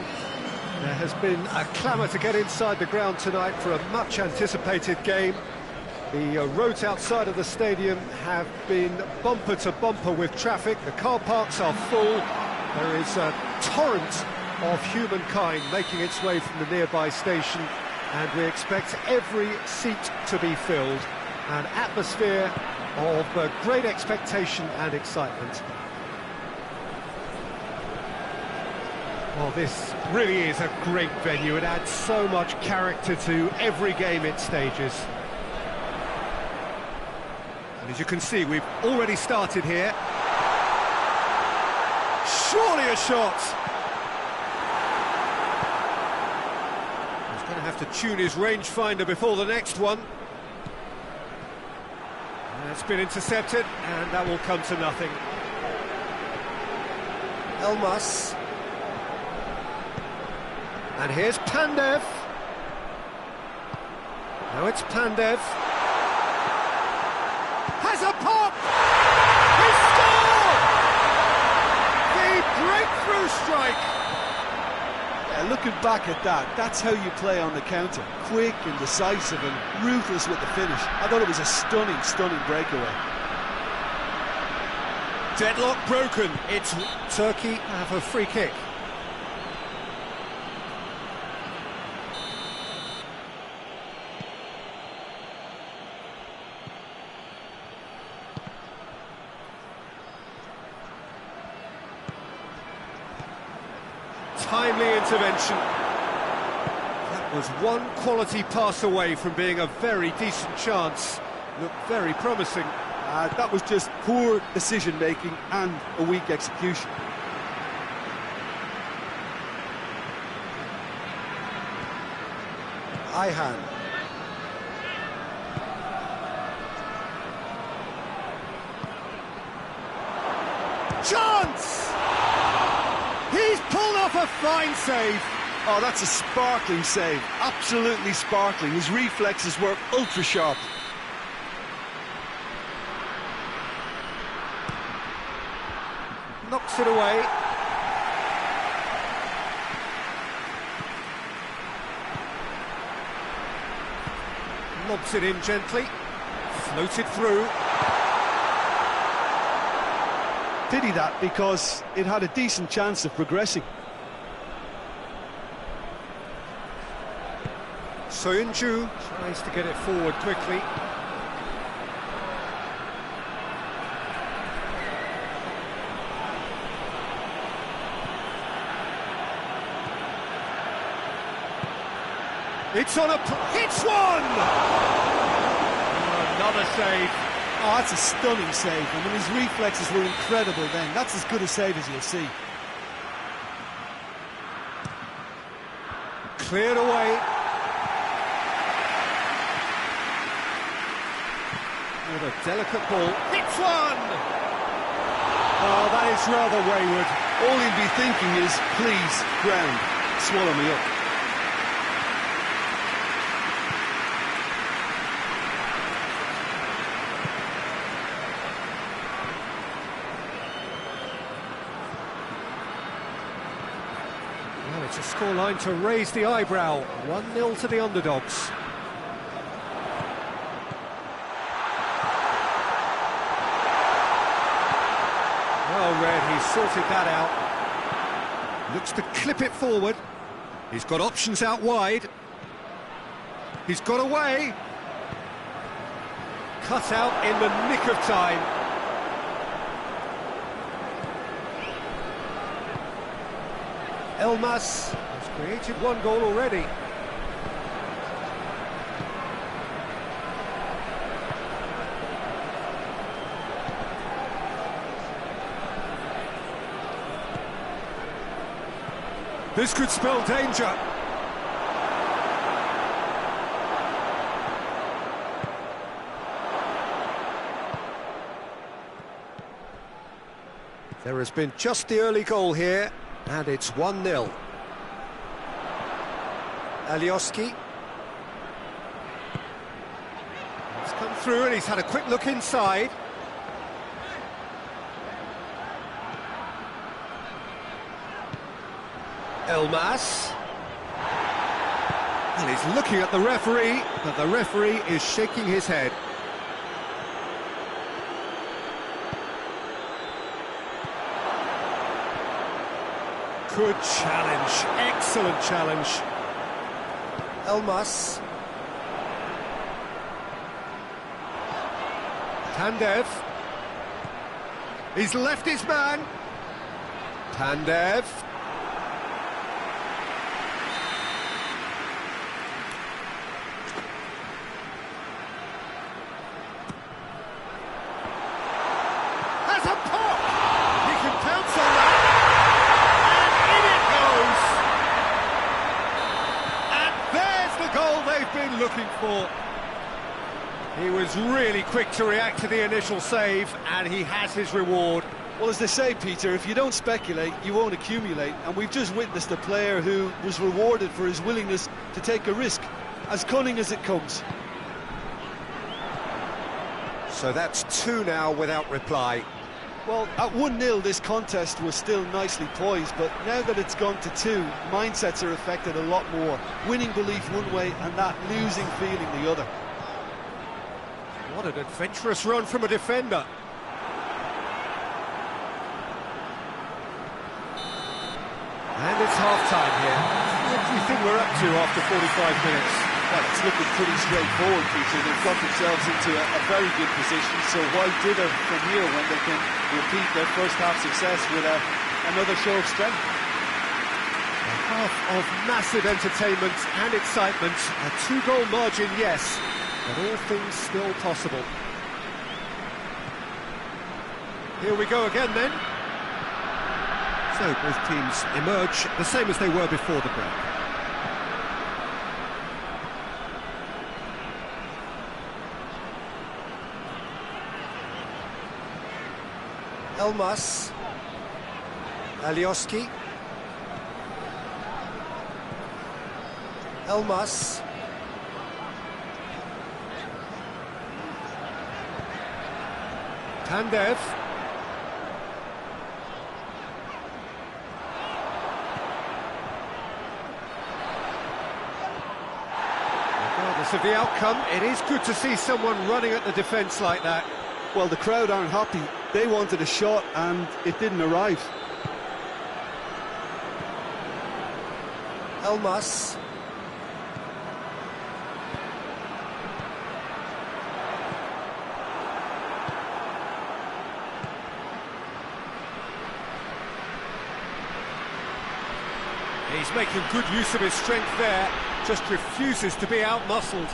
There has been a clamour to get inside the ground tonight for a much anticipated game. The roads outside of the stadium have been bumper to bumper with traffic. The car parks are full. There is a torrent of humankind making its way from the nearby station, and we expect every seat to be filled. An atmosphere of great expectation and excitement. Well, this really is a great venue. It adds so much character to every game it stages. And as you can see, we've already started here. Surely a shot! He's going to have to tune his rangefinder before the next one. It's been intercepted, and that will come to nothing. Elmas. And here's Pandev. Now it's Pandev. Has a pop! He scored! The breakthrough strike! Yeah, looking back at that, that's how you play on the counter. Quick and decisive and ruthless with the finish. I thought it was a stunning, stunning breakaway. Deadlock broken. It's Turkey have a free kick. Timely intervention. That was one quality pass away from being a very decent chance. Looked very promising. That was just poor decision-making and a weak execution. Ayhan. Chance! He's pulled off a fine save. Oh, that's a sparkling save. Absolutely sparkling. His reflexes were ultra-sharp. Knocks it away. Lobs it in gently. Floated through. Pity that, because it had a decent chance of progressing. Soyuncu tries to get it forward quickly. It's on a... It's one! Oh, another save. Oh, that's a stunning save. I mean, his reflexes were incredible then. That's as good a save as you'll see. Cleared away. With a delicate ball. Hits one! Oh, that is rather wayward. All he'd be thinking is, please, ground, swallow me up. Well, it's a scoreline to raise the eyebrow. 1-0 to the underdogs. Well read, he's sorted that out. Looks to clip it forward. He's got options out wide. He's got away. Cut out in the nick of time. Elmas has created one goal already. This could spell danger. There has been just the early goal here, and it's 1-0. Alioski. He's come through and he's had a quick look inside. Elmas. And he's looking at the referee, but the referee is shaking his head. Good challenge, excellent challenge. Elmas. Pandev. He's left his man. Pandev. Has a pop! He can pounce on that. Been looking for. He was really quick to react to the initial save, and he has his reward. Well, as they say, Peter, if you don't speculate, you won't accumulate. And we've just witnessed a player who was rewarded for his willingness to take a risk, as cunning as it comes. So that's 2 now without reply. Well, at 1-0, this contest was still nicely poised, but now that it's gone to 2, mindsets are affected a lot more. Winning belief one way and that losing feeling the other. What an adventurous run from a defender. And it's half-time here. What do you think we're up to after 45 minutes? Well, it's looking pretty straightforward, Peter. They've got themselves into a very good position, so why dither from here when they can repeat their first half success with another show of strength? A half of massive entertainment and excitement. A 2-goal margin, yes, but all things still possible. Here we go again then. So both teams emerge the same as they were before the break. Elmas, Alioski, Elmas, Pandev, regardless of the outcome, it is good to see someone running at the defence like that. Well, the crowd aren't happy. They wanted a shot and it didn't arrive. Elmas. He's making good use of his strength there, just refuses to be out-muscled.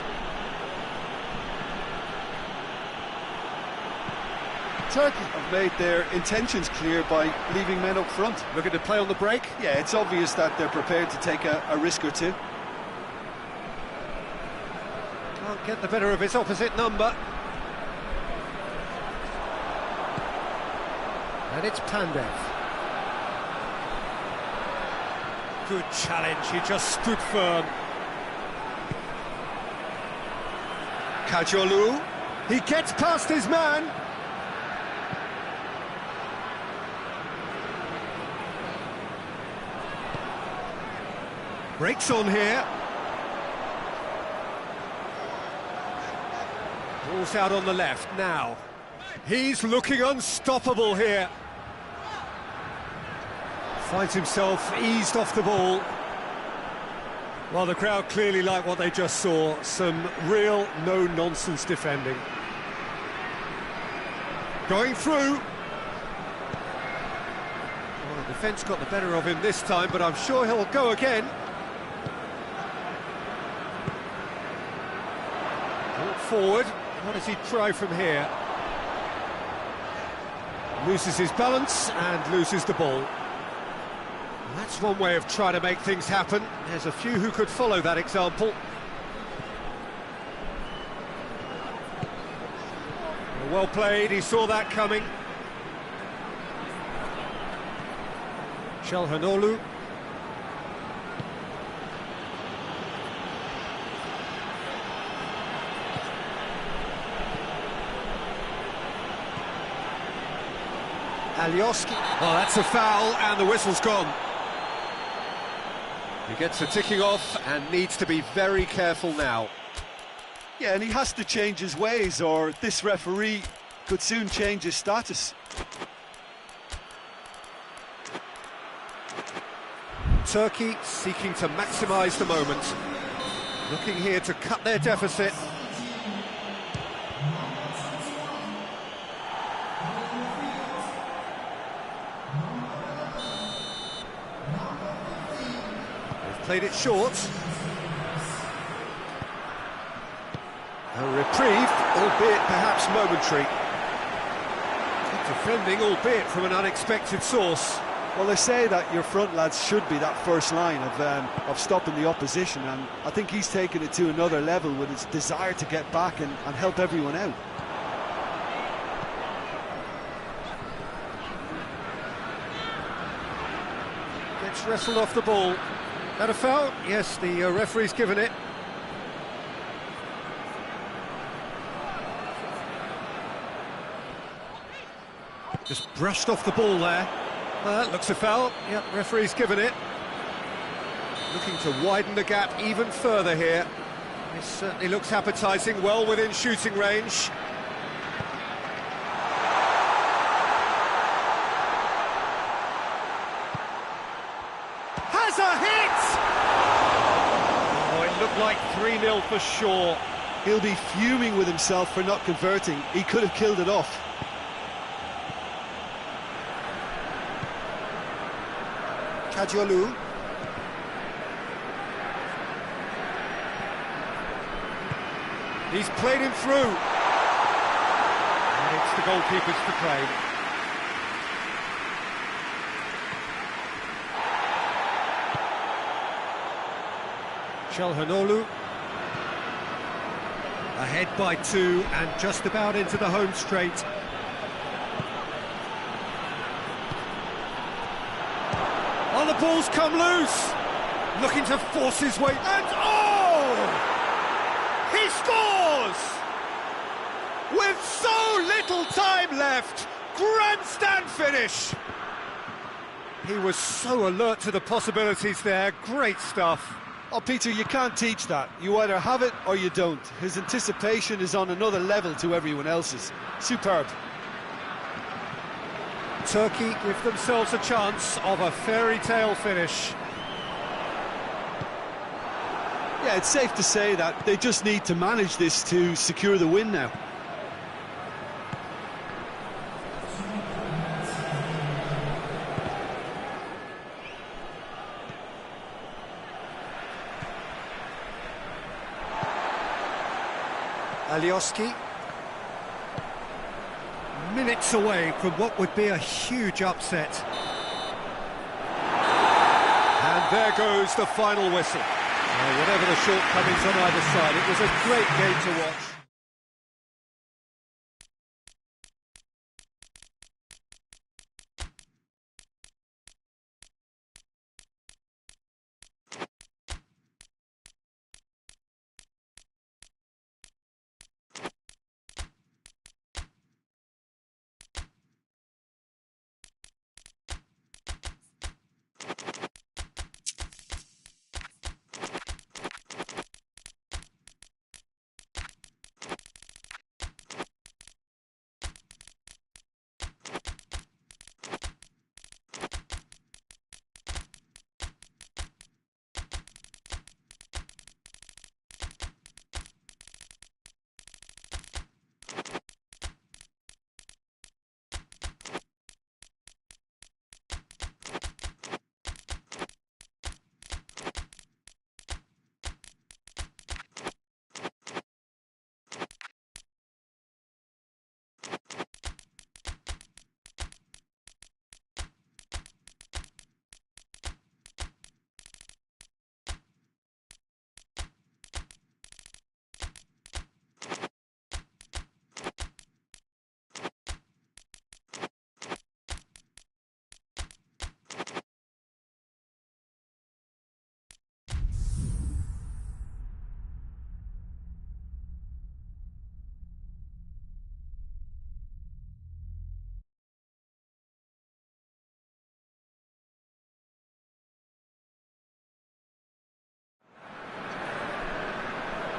Turkey have made their intentions clear by leaving men up front. Looking to play on the break? Yeah, it's obvious that they're prepared to take a risk or two. Can't get the better of his opposite number. And it's Pandev. Good challenge, he just stood firm. Kajolu. He gets past his man. Breaks on here. Ball's out on the left now. He's looking unstoppable here. Finds himself eased off the ball. Well, the crowd clearly like what they just saw. Some real no-nonsense defending. Going through. Well, the defence got the better of him this time, but I'm sure he'll go again. Forward, what does he try from here? Loses his balance and loses the ball. That's one way of trying to make things happen. There's a few who could follow that example. Well played, he saw that coming. Çalhanoğlu. Alioski. Oh, that's a foul, and the whistle's gone. He gets a ticking off and needs to be very careful now. Yeah, and he has to change his ways, or this referee could soon change his status. Turkey seeking to maximise the moment. Looking here to cut their deficit. Played it short. A reprieve, albeit perhaps momentary. Good defending, albeit from an unexpected source. Well, they say that your front lads should be that first line of stopping the opposition, and I think he's taken it to another level with his desire to get back and help everyone out. It's wrestled off the ball. That a foul? Yes, the referee's given it. Just brushed off the ball there. That looks a foul. Yep, referee's given it. Looking to widen the gap even further here. This certainly looks appetising, well within shooting range. Has a hit! Oh, it looked like 3-0 for sure. He'll be fuming with himself for not converting. He could have killed it off. Kadiolu. He's played him through. And it's the goalkeepers to claim. Çalhanoğlu. Ahead by 2 and just about into the home straight. Oh, the ball's come loose. Looking to force his way, and oh! He scores! With so little time left, grandstand finish. He was so alert to the possibilities there, great stuff. Oh, Peter, you can't teach that. You either have it or you don't. His anticipation is on another level to everyone else's. Superb. Turkey give themselves a chance of a fairy tale finish. Yeah, it's safe to say that they just need to manage this to secure the win now. Alioski. Minutes away from what would be a huge upset. And there goes the final whistle. Whatever the shortcomings on either side, it was a great game to watch.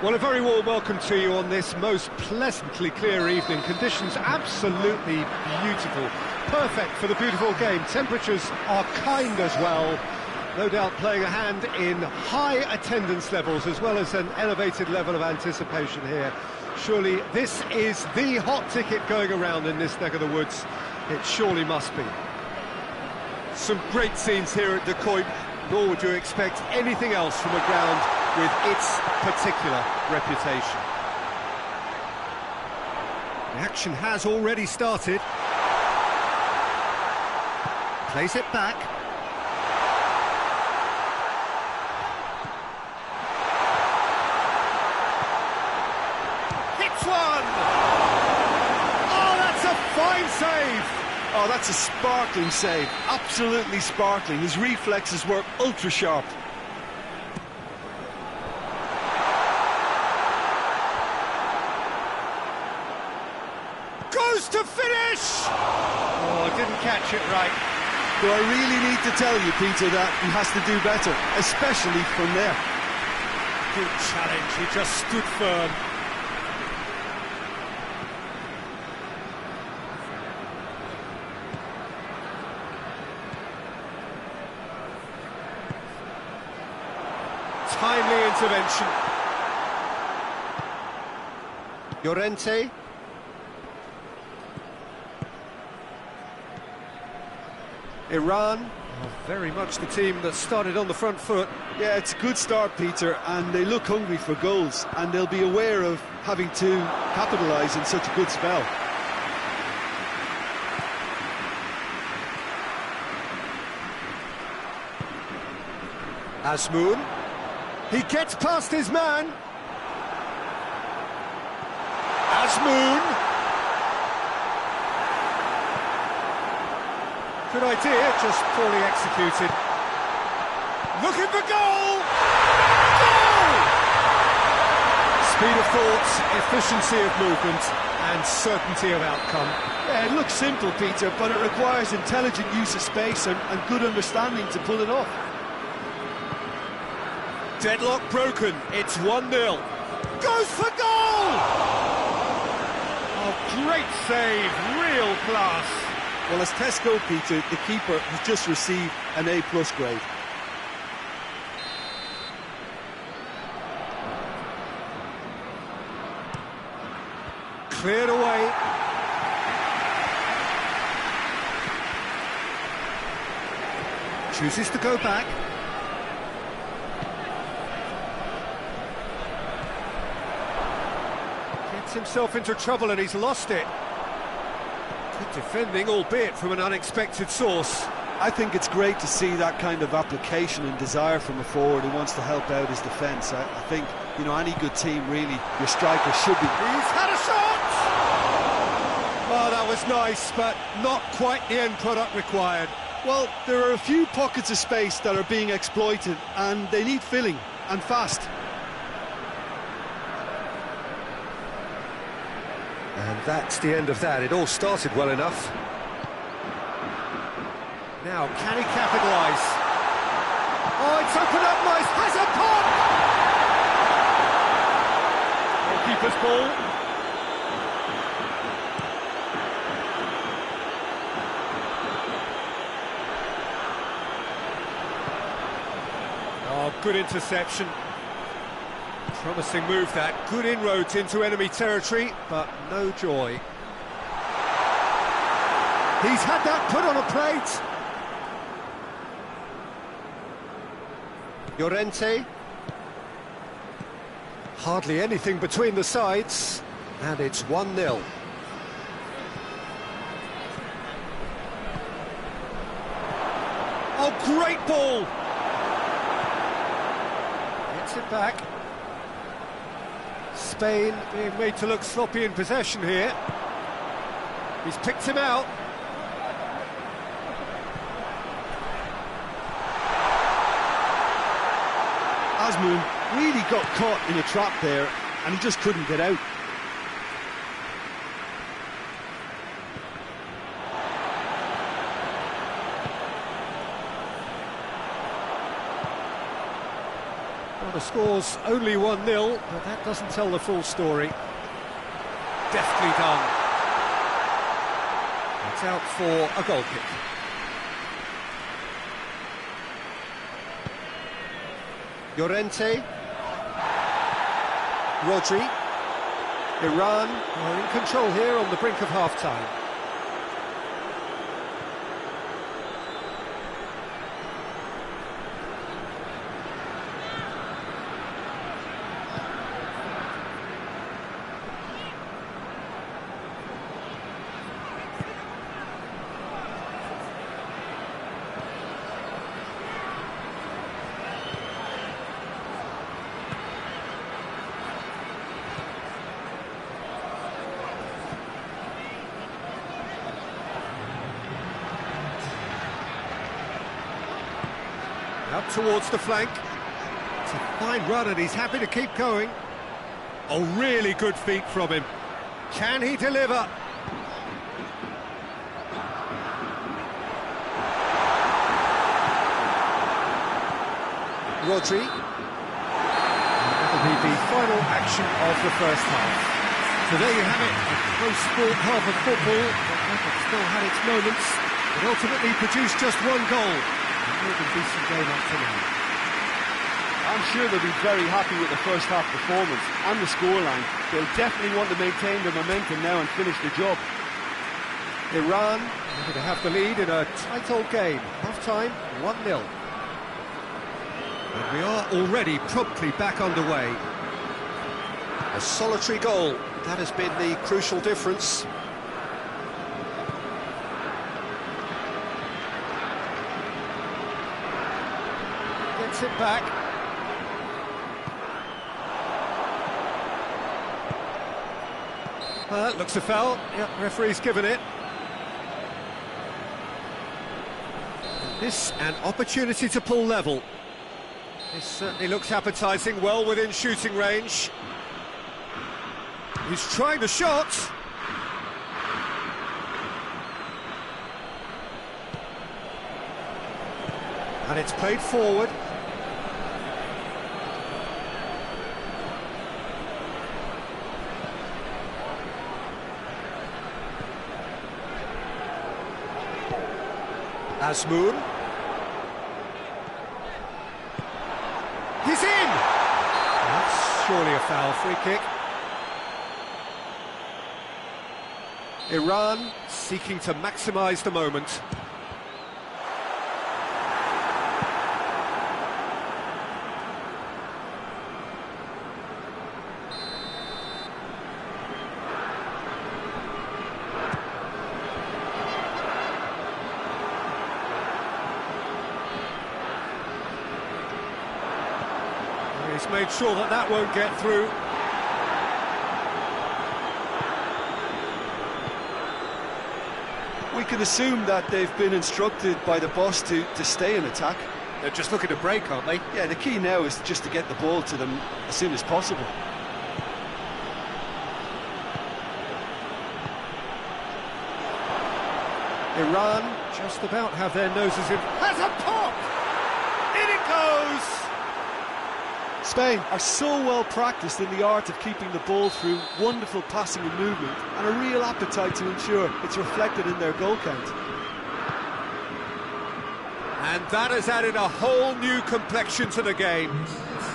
Well, a very warm welcome to you on this most pleasantly clear evening. Conditions absolutely beautiful. Perfect for the beautiful game. Temperatures are kind as well. No doubt playing a hand in high attendance levels as well as an elevated level of anticipation here. Surely this is the hot ticket going around in this neck of the woods. It surely must be. Some great scenes here at De Kuip. Nor would you expect anything else from a ground with its particular reputation. The action has already started. Plays it back. Hits one! Oh, that's a fine save! Oh, that's a sparkling save. Absolutely sparkling. His reflexes were ultra sharp. Goes to finish! Oh, didn't catch it right. Do I really need to tell you, Peter, that he has to do better, especially from there? Good challenge, he just stood firm. Timely intervention. Llorente. Iran, very much the team that started on the front foot. Yeah, it's a good start, Peter, and they look hungry for goals, and they'll be aware of having to capitalise in such a good spell. Azmoun. He gets past his man. Azmoun. Good idea, just poorly executed. Looking for goal! Goal! Speed of thought, efficiency of movement, and certainty of outcome. Yeah, it looks simple, Peter, but it requires intelligent use of space and good understanding to pull it off. Deadlock broken, it's 1-0. Goes for goal! Oh, great save, real class. Well, as tests go, Peter, the keeper has just received an A+ grade. Cleared away. Chooses to go back. Gets himself into trouble and he's lost it. Good defending, albeit from an unexpected source. I think it's great to see that kind of application and desire from a forward who wants to help out his defence. I think, you know, any good team, really, your striker should be... He's had a shot! Oh, that was nice, but not quite the end product required. Well, there are a few pockets of space that are being exploited, and they need filling, and fast. And that's the end of that. It all started well enough. Now, can he capitalise? Oh, it's opened up nice. Has a pop! Goalkeeper's ball. Oh, good interception. Promising move that. Good inroads into enemy territory, but no joy. He's had that put on a plate. Llorente. Hardly anything between the sides, and it's 1-0. Oh, great ball! Gets it back. Spain being made to look sloppy in possession here. He's picked him out. Azmoun really got caught in a trap there, and he just couldn't get out. Well, the score's only 1-0, but that doesn't tell the full story. Deftly done. It's out for a goal kick. Llorente. Rodri. Iran are in control here on the brink of half-time. Up towards the flank. It's a fine run and he's happy to keep going. Oh, really good feet from him. Can he deliver? Rodri. That'll be the final action of the first half. So there you have it, a close sport half of football, but still had its moments. It ultimately produced just one goal. A more than decent game up to now. I'm sure they'll be very happy with the first half performance and the scoreline. They'll definitely want to maintain their momentum now and finish the job. Iran going to have the lead in a tight old game. Half-time, 1-0. And we are already promptly back underway. A solitary goal, that has been the crucial difference. Gets it back. Looks a foul. Yep, referee's given it. This an opportunity to pull level. This certainly looks appetising, well within shooting range. He's trying the shot. And it's played forward. Azmoun. He's in! That's surely a foul, free kick. Iran seeking to maximise the moment. He's made sure that that won't get through. We can assume that they've been instructed by the boss to stay in attack. They're just looking to break, aren't they? Yeah, the key now is just to get the ball to them as soon as possible. Iran just about have their noses in. Has a pop! In it goes! Spain are so well practiced in the art of keeping the ball through wonderful passing and movement, and a real appetite to ensure it's reflected in their goal count. And that has added a whole new complexion to the game.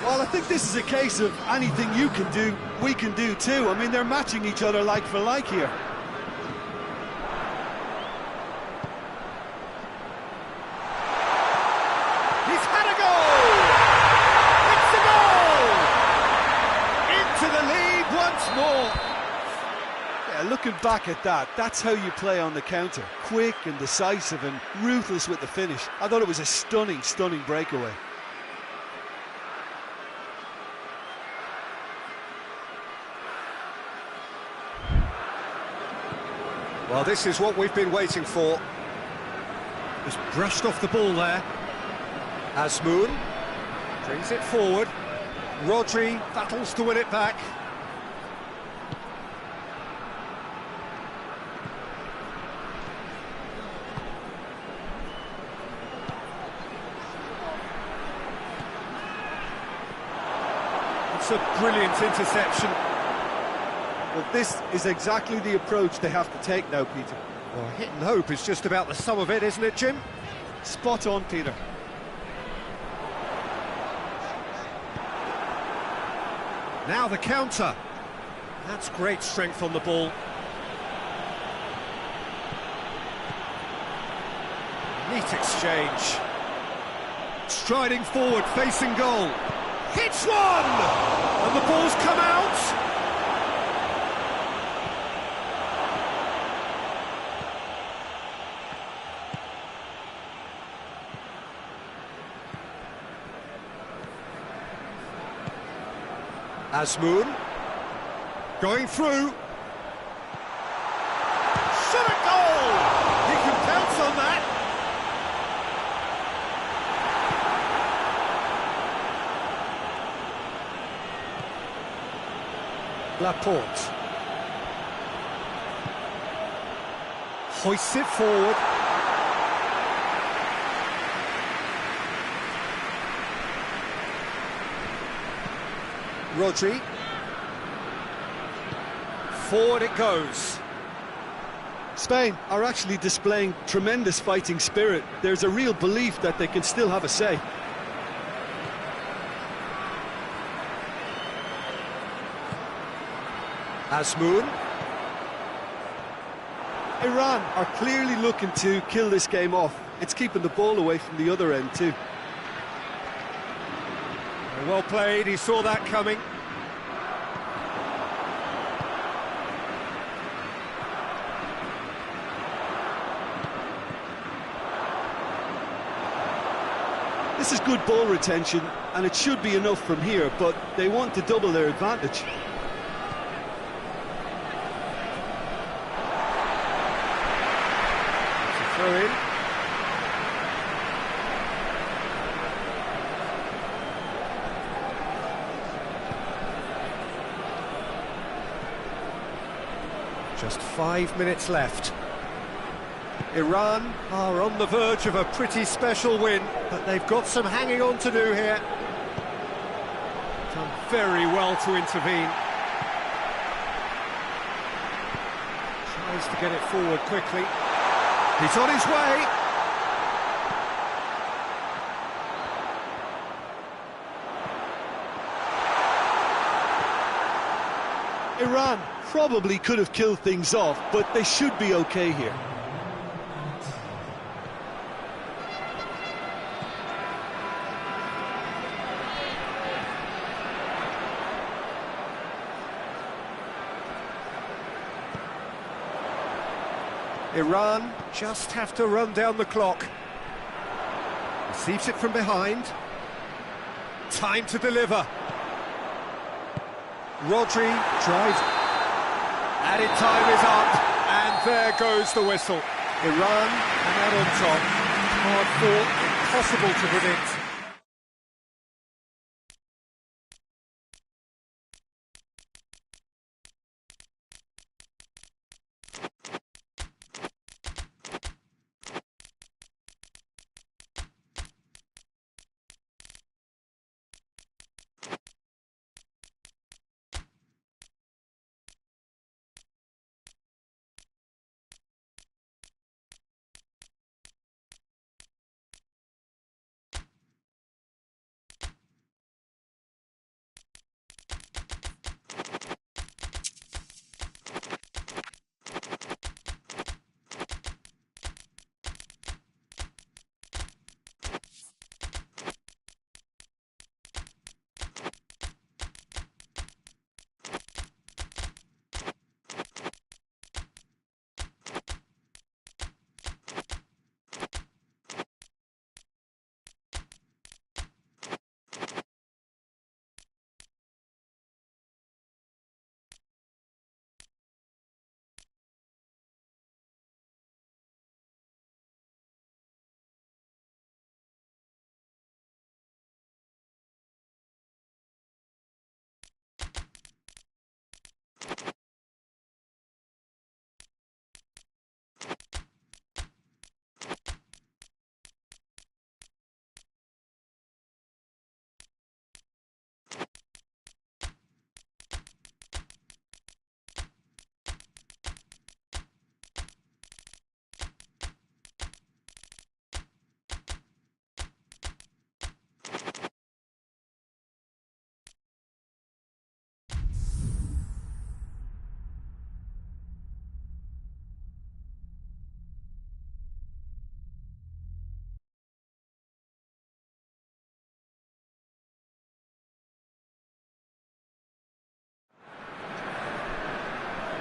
Well, I think this is a case of anything you can do, we can do too. I mean, they're matching each other like for like here. He's had a goal! It's a goal! Into the lead once more. Yeah, looking back at that, that's how you play on the counter. Quick and decisive and ruthless with the finish. I thought it was a stunning, stunning breakaway. Well, this is what we've been waiting for. Just brushed off the ball there. Azmoun brings it forward. Rodri battles to win it back. It's a brilliant interception. Well, this is exactly the approach they have to take now, Peter. Well, hit and hope is just about the sum of it, isn't it, Jim? Spot on, Peter. Now the counter. That's great strength on the ball. Neat exchange. Striding forward, facing goal. Hits one! And the ball's come out. Azmoun going through. Shot a goal! He can pounce on that. Laporte. Hoists it forward. Rodri. Forward it goes. Spain are actually displaying tremendous fighting spirit. There's a real belief that they can still have a say. Azmoun. Iran are clearly looking to kill this game off. It's keeping the ball away from the other end too. Well played, he saw that coming. This is good ball retention, and it should be enough from here, but they want to double their advantage. Throw in. Just 5 minutes left. Iran are on the verge of a pretty special win, but they've got some hanging on to do here. Done very well to intervene. Tries to get it forward quickly. He's on his way. Iran probably could have killed things off, but they should be okay here. Iran just have to run down the clock. Receives it from behind. Time to deliver. Rodri drives. Added time is up, and there goes the whistle. Iran come out on top. Hard fought, impossible to predict.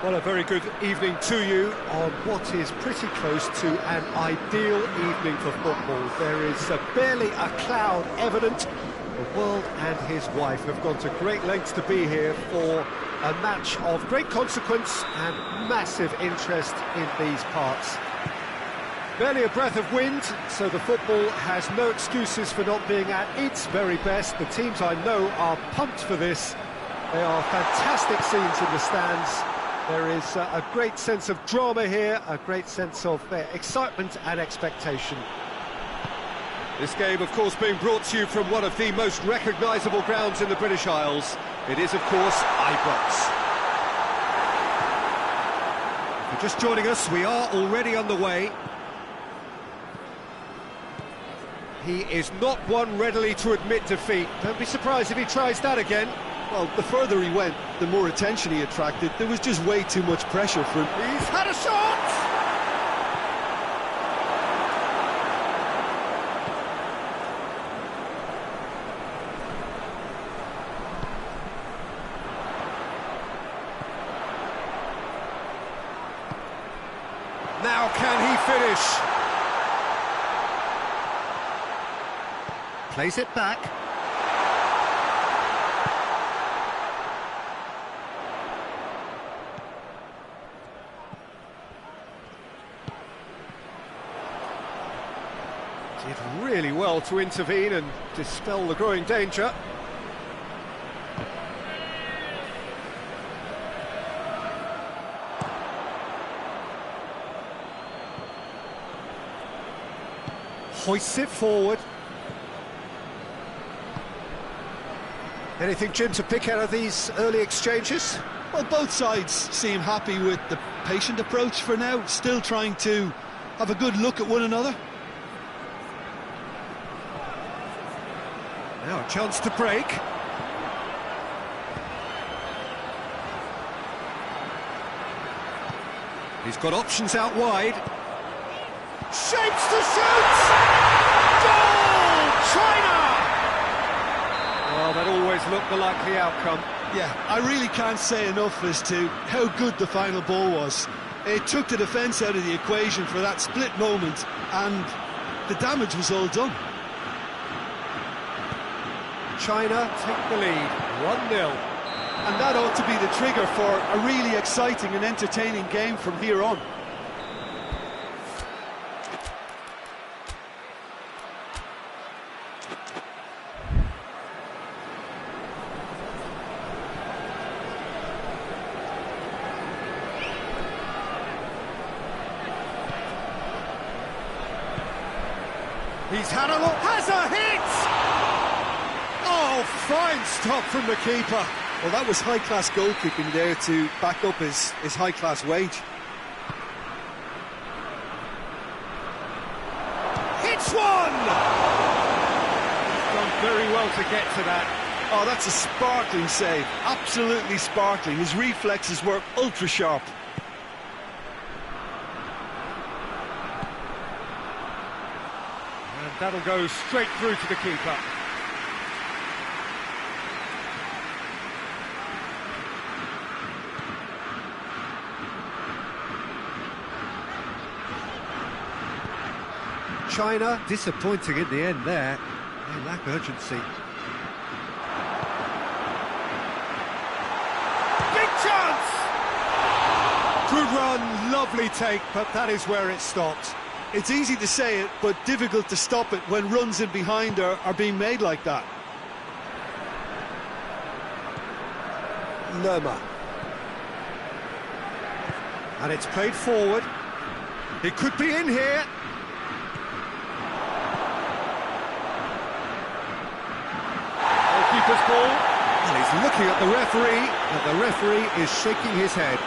Well, a very good evening to you on what is pretty close to an ideal evening for football. There is barely a cloud evident. The world and his wife have gone to great lengths to be here for a match of great consequence and massive interest in these parts. Barely a breath of wind, so the football has no excuses for not being at its very best. The teams I know are pumped for this. They are fantastic scenes in the stands. There is a great sense of drama here, a great sense of excitement and expectation. This game, of course, being brought to you from one of the most recognisable grounds in the British Isles. It is, of course, Ibrox. If you're just joining us, we are already underway. He is not one readily to admit defeat. Don't be surprised if he tries that again. Well, the further he went, the more attention he attracted. There was just way too much pressure for him. He's had a shot! Now can he finish? Plays it back. Did really well to intervene and dispel the growing danger. Hoists it forward. Anything, Jim, to pick out of these early exchanges? Well, both sides seem happy with the patient approach for now, still trying to have a good look at one another. Now a chance to break. He's got options out wide. Shapes to shoot! Goal! China! Well, that always looked the likely outcome. Yeah, I really can't say enough as to how good the final ball was. It took the defence out of the equation for that split moment, and the damage was all done. China take the lead, 1-0. And that ought to be the trigger for a really exciting and entertaining game from here on. He's had a look, has a hit! Oh, fine stop from the keeper. Well, that was high-class goal-kicking there to back up his high-class wage. Hits one! He's done very well to get to that. Oh, that's a sparkling save, absolutely sparkling. His reflexes were ultra-sharp. And that'll go straight through to the keeper. China disappointing in the end there. They lack urgency. Big chance! Good run, lovely take, but that is where it stopped. It's easy to say it, but difficult to stop it when runs in behind are being made like that. Lerma. And it's played forward. It could be in here. Goalkeeper's ball. And he's looking at the referee, and the referee is shaking his head.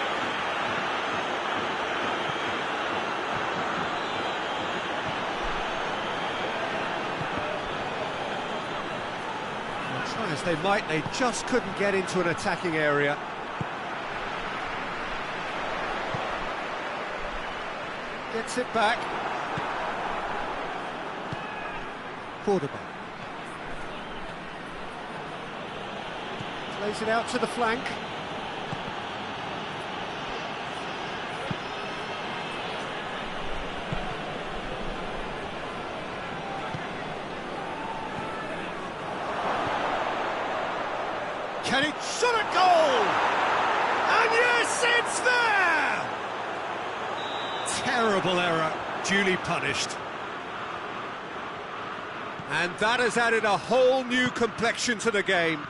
Try as they might, they just couldn't get into an attacking area. Gets it back. Cordoba. Plays it out to the flank. Can it shot a goal? And yes, it's there! Terrible error, duly punished. And that has added a whole new complexion to the game.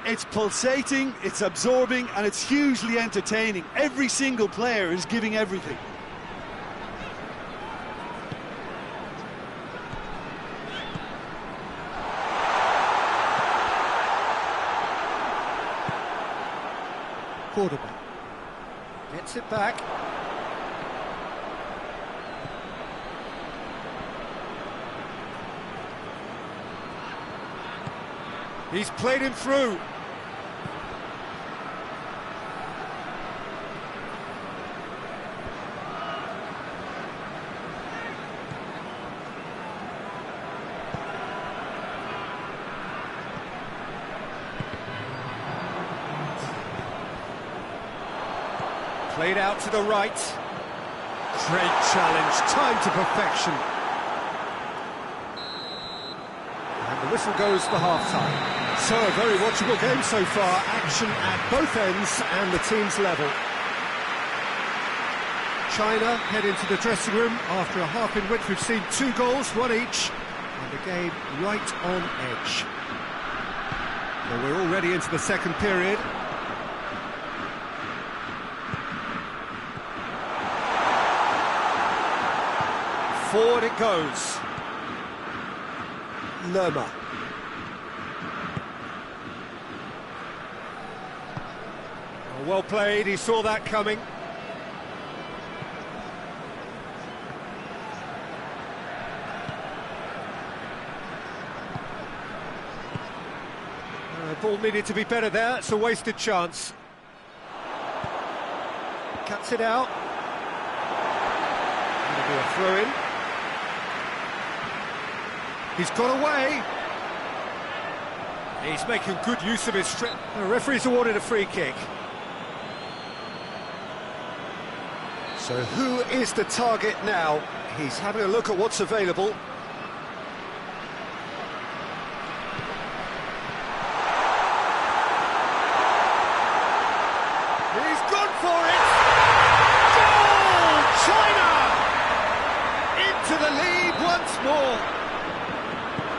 It's pulsating, it's absorbing, and it's hugely entertaining. Every single player is giving everything. Cordoba gets it back. He's played him through. Played out to the right. Great challenge, timed to perfection. And the whistle goes for half-time. So a very watchable game so far. Action at both ends and the team's level. China head into the dressing room after a half in which we've seen 2 goals, 1 each, and the game right on edge. Well, we're already into the second period. Forward it goes. Lerma. Well played, he saw that coming. Ball needed to be better there, it's a wasted chance. Cuts it out. That'll be a throw-in. He's got away. He's making good use of his strength. The referee's awarded a free kick. So who is the target now? He's having a look at what's available. He's gone for it! Goal! China! Into the lead once more.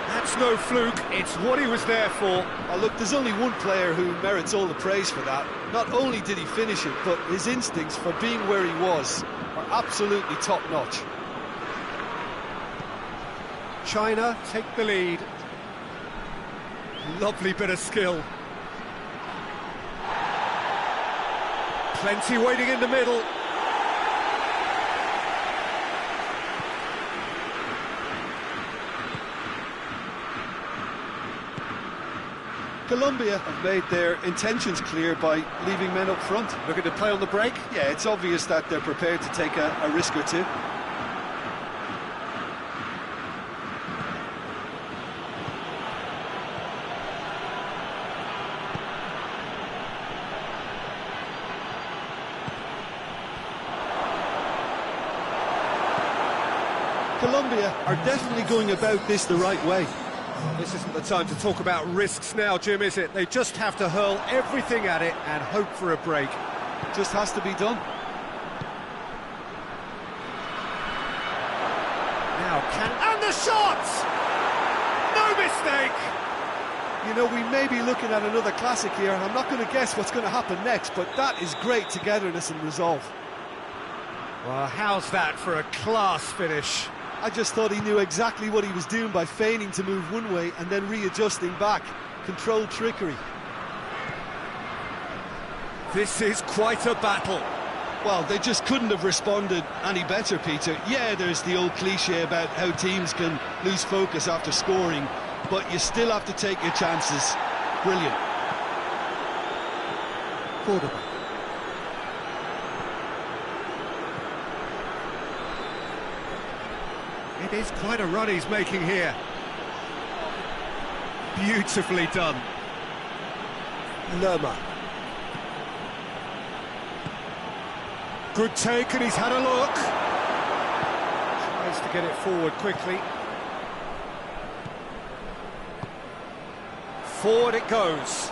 That's no fluke, it's what he was there for. Oh, look, there's only one player who merits all the praise for that. Not only did he finish it, but his instincts for being where he was are absolutely top-notch. China take the lead. Lovely bit of skill. Plenty waiting in the middle. Colombia have made their intentions clear by leaving men up front. Looking to play on the break. Yeah, it's obvious that they're prepared to take a risk or two. Colombia are definitely going about this the right way. This isn't the time to talk about risks now, Jim, is it? They just have to hurl everything at it and hope for a break. It just has to be done. Now and the shot! No mistake! You know, we may be looking at another classic here, and I'm not going to guess what's going to happen next, but that is great togetherness and resolve. Well, how's that for a class finish? I just thought he knew exactly what he was doing by feigning to move one way and then readjusting back. Controlled trickery. This is quite a battle. Well, they just couldn't have responded any better, Peter. Yeah, there's the old cliche about how teams can lose focus after scoring, but you still have to take your chances. Brilliant. Cordoba. It is quite a run he's making here. Beautifully done. Lerma. Good take, and he's had a look. Tries to get it forward quickly. Forward it goes.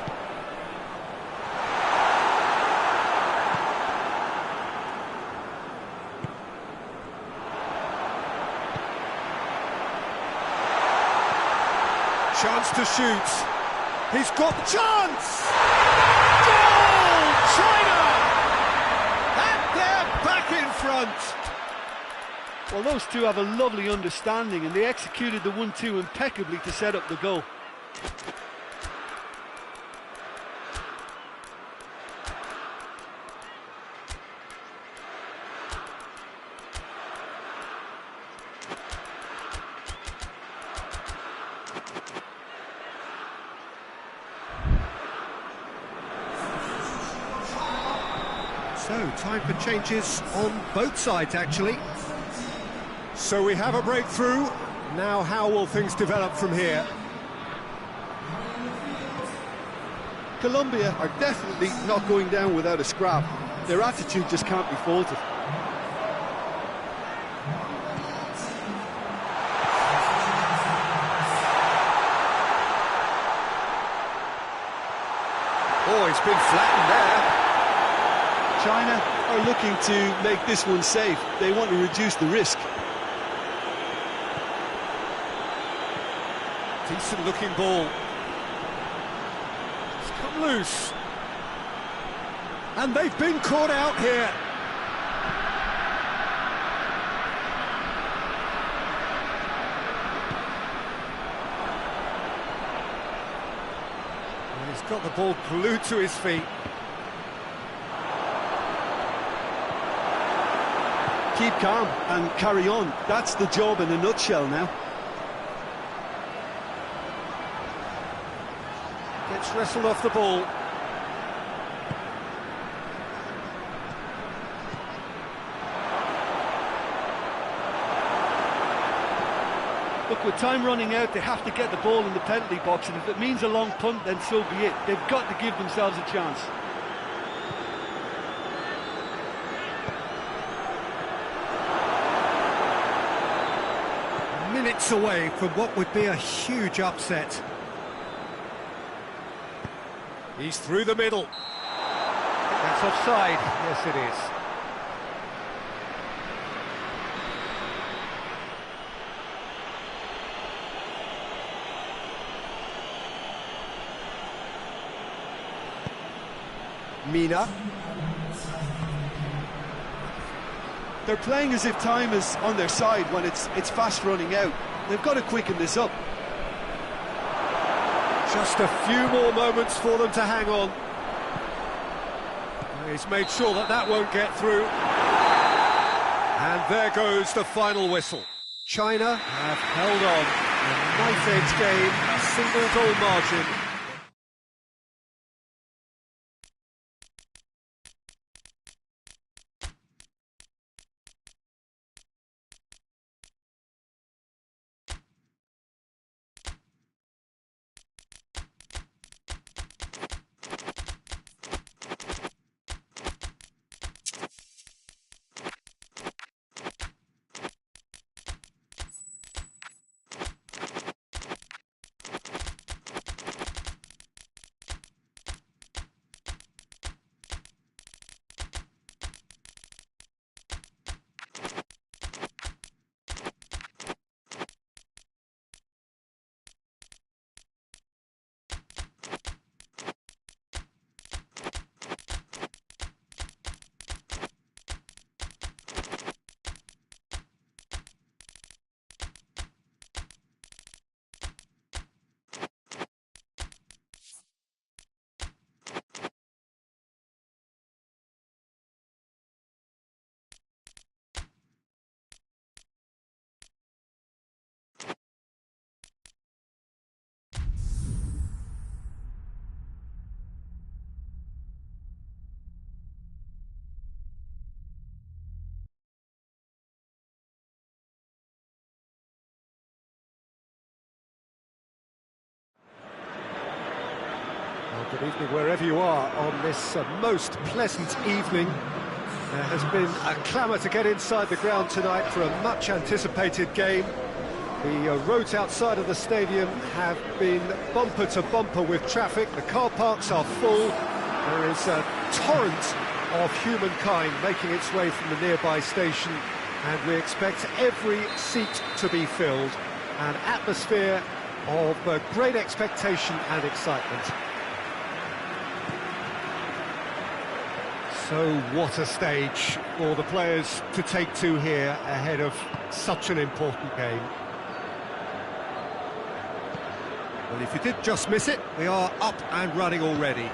Chance to shoot. He's got the chance! Goal! China! And they're back in front! Well, those two have a lovely understanding, and they executed the 1-2 impeccably to set up the goal. So, time for changes on both sides, actually. So we have a breakthrough. Now how will things develop from here? Colombia are definitely not going down without a scrap. Their attitude just can't be faulted. Oh, he's been flattened there. China are looking to make this one safe. They want to reduce the risk. Decent looking ball. It's come loose. And they've been caught out here. And he's got the ball glued to his feet. Keep calm and carry on. That's the job in a nutshell now. Gets wrestled off the ball. Look, with time running out, they have to get the ball in the penalty box, and if it means a long punt, then so be it. They've got to give themselves a chance. Minutes away from what would be a huge upset. He's through the middle. That's offside. Yes, it is. Mina. They're playing as if time is on their side when it's fast running out. They've got to quicken this up. Just a few more moments for them to hang on. He's made sure that that won't get through. And there goes the final whistle. China have held on. A knife-edge game, a single goal margin. Good evening wherever you are on this most pleasant evening. There has been a clamour to get inside the ground tonight for a much-anticipated game. The roads outside of the stadium have been bumper to bumper with traffic. The car parks are full. There is a torrent of humankind making its way from the nearby station, and we expect every seat to be filled. An atmosphere of great expectation and excitement. So what a stage for the players to take to here ahead of such an important game. Well, if you did just miss it, we are up and running already.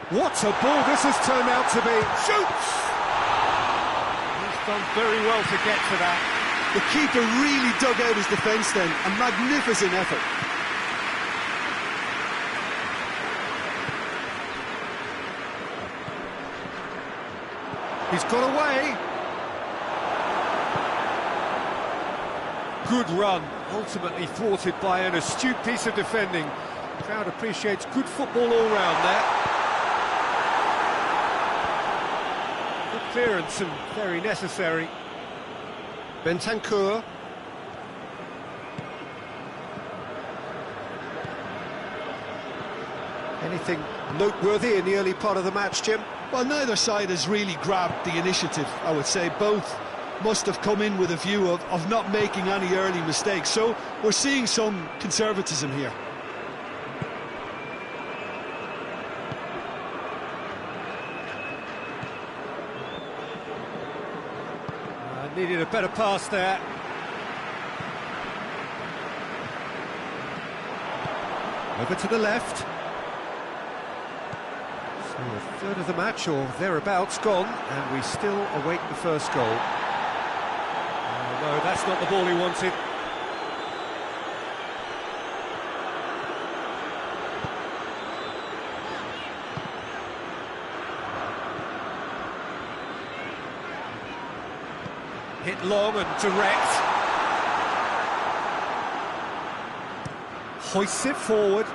What a ball this has turned out to be. Shoots! He's done very well to get to that. The keeper really dug out his defence then. A magnificent effort. He's got away. Good run, ultimately thwarted by an astute piece of defending. The crowd appreciates good football all round there. Good clearance and very necessary. Bentancur. Anything noteworthy in the early part of the match, Jim? Well, neither side has really grabbed the initiative, I would say. Both must have come in with a view of not making any early mistakes. So we're seeing some conservatism here. Needed a better pass there. Over to the left. So a third of the match or thereabouts gone, and we still await the first goal. No, that's not the ball he wanted. Hit long and direct. Hoists it forward.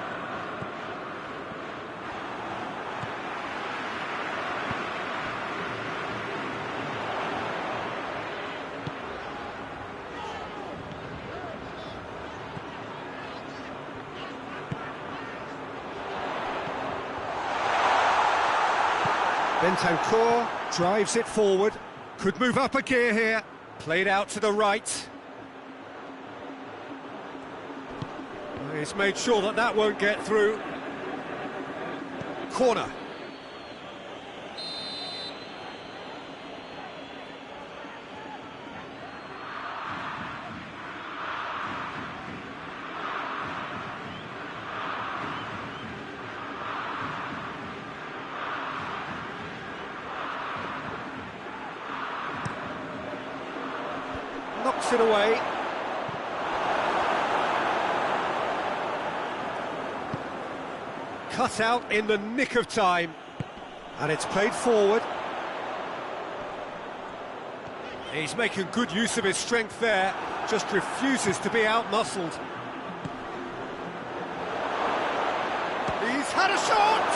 Bentancur drives it forward. Could move up a gear here. Played out to the right. He's made sure that that won't get through. Corner. Knocks it away. Cut out in the nick of time. And it's played forward. He's making good use of his strength there. Just refuses to be out-muscled. He's had a shot!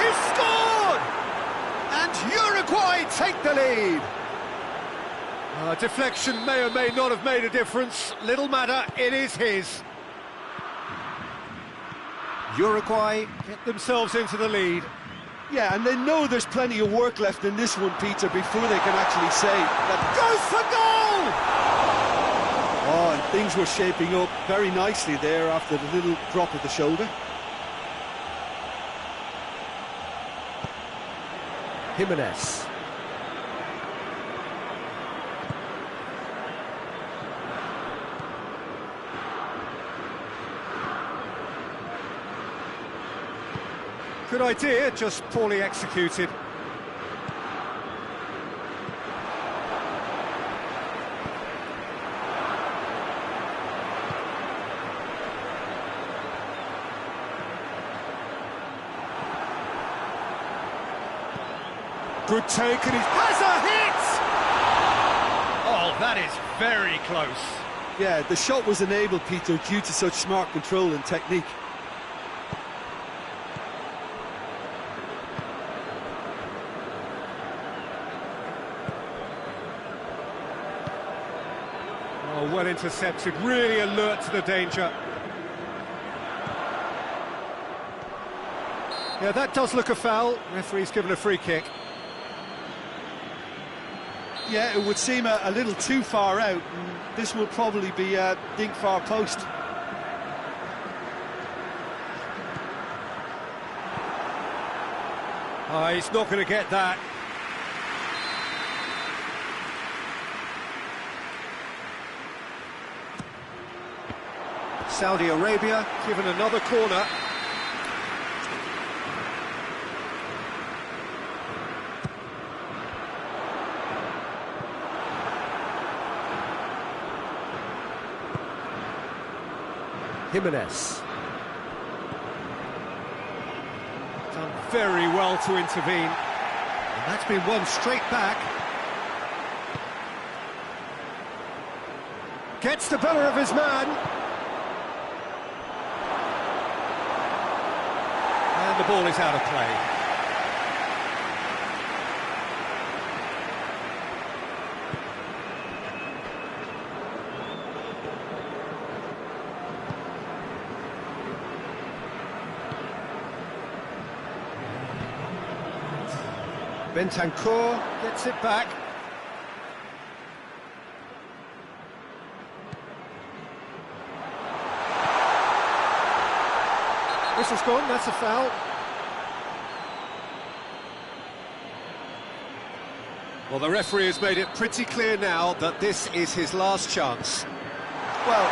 He's scored! And Uruguay take the lead. Deflection may or may not have made a difference. Little matter, it is his. Uruguay get themselves into the lead. Yeah, and they know there's plenty of work left in this one, Peter, before they can actually say that Goes for goal! oh, and things were shaping up very nicely there after the little drop of the shoulder. Jimenez. Good idea, just poorly executed. Good take, and he has a hit! Oh, that is very close. Yeah, the shot was enabled, Peter, due to such smart control and technique. Oh, well intercepted, really alert to the danger. Yeah, that does look a foul. Referee's given a free kick. Yeah, it would seem a little too far out, and this will probably be a dink far post. Oh, he's not going to get that. Saudi Arabia given another corner. Jimenez. Done very well to intervene. And that's been won straight back. Gets the better of his man. And the ball is out of play. Bentancur gets it back. Whistle's gone, that's a foul. Well, the referee has made it pretty clear now that this is his last chance. Well,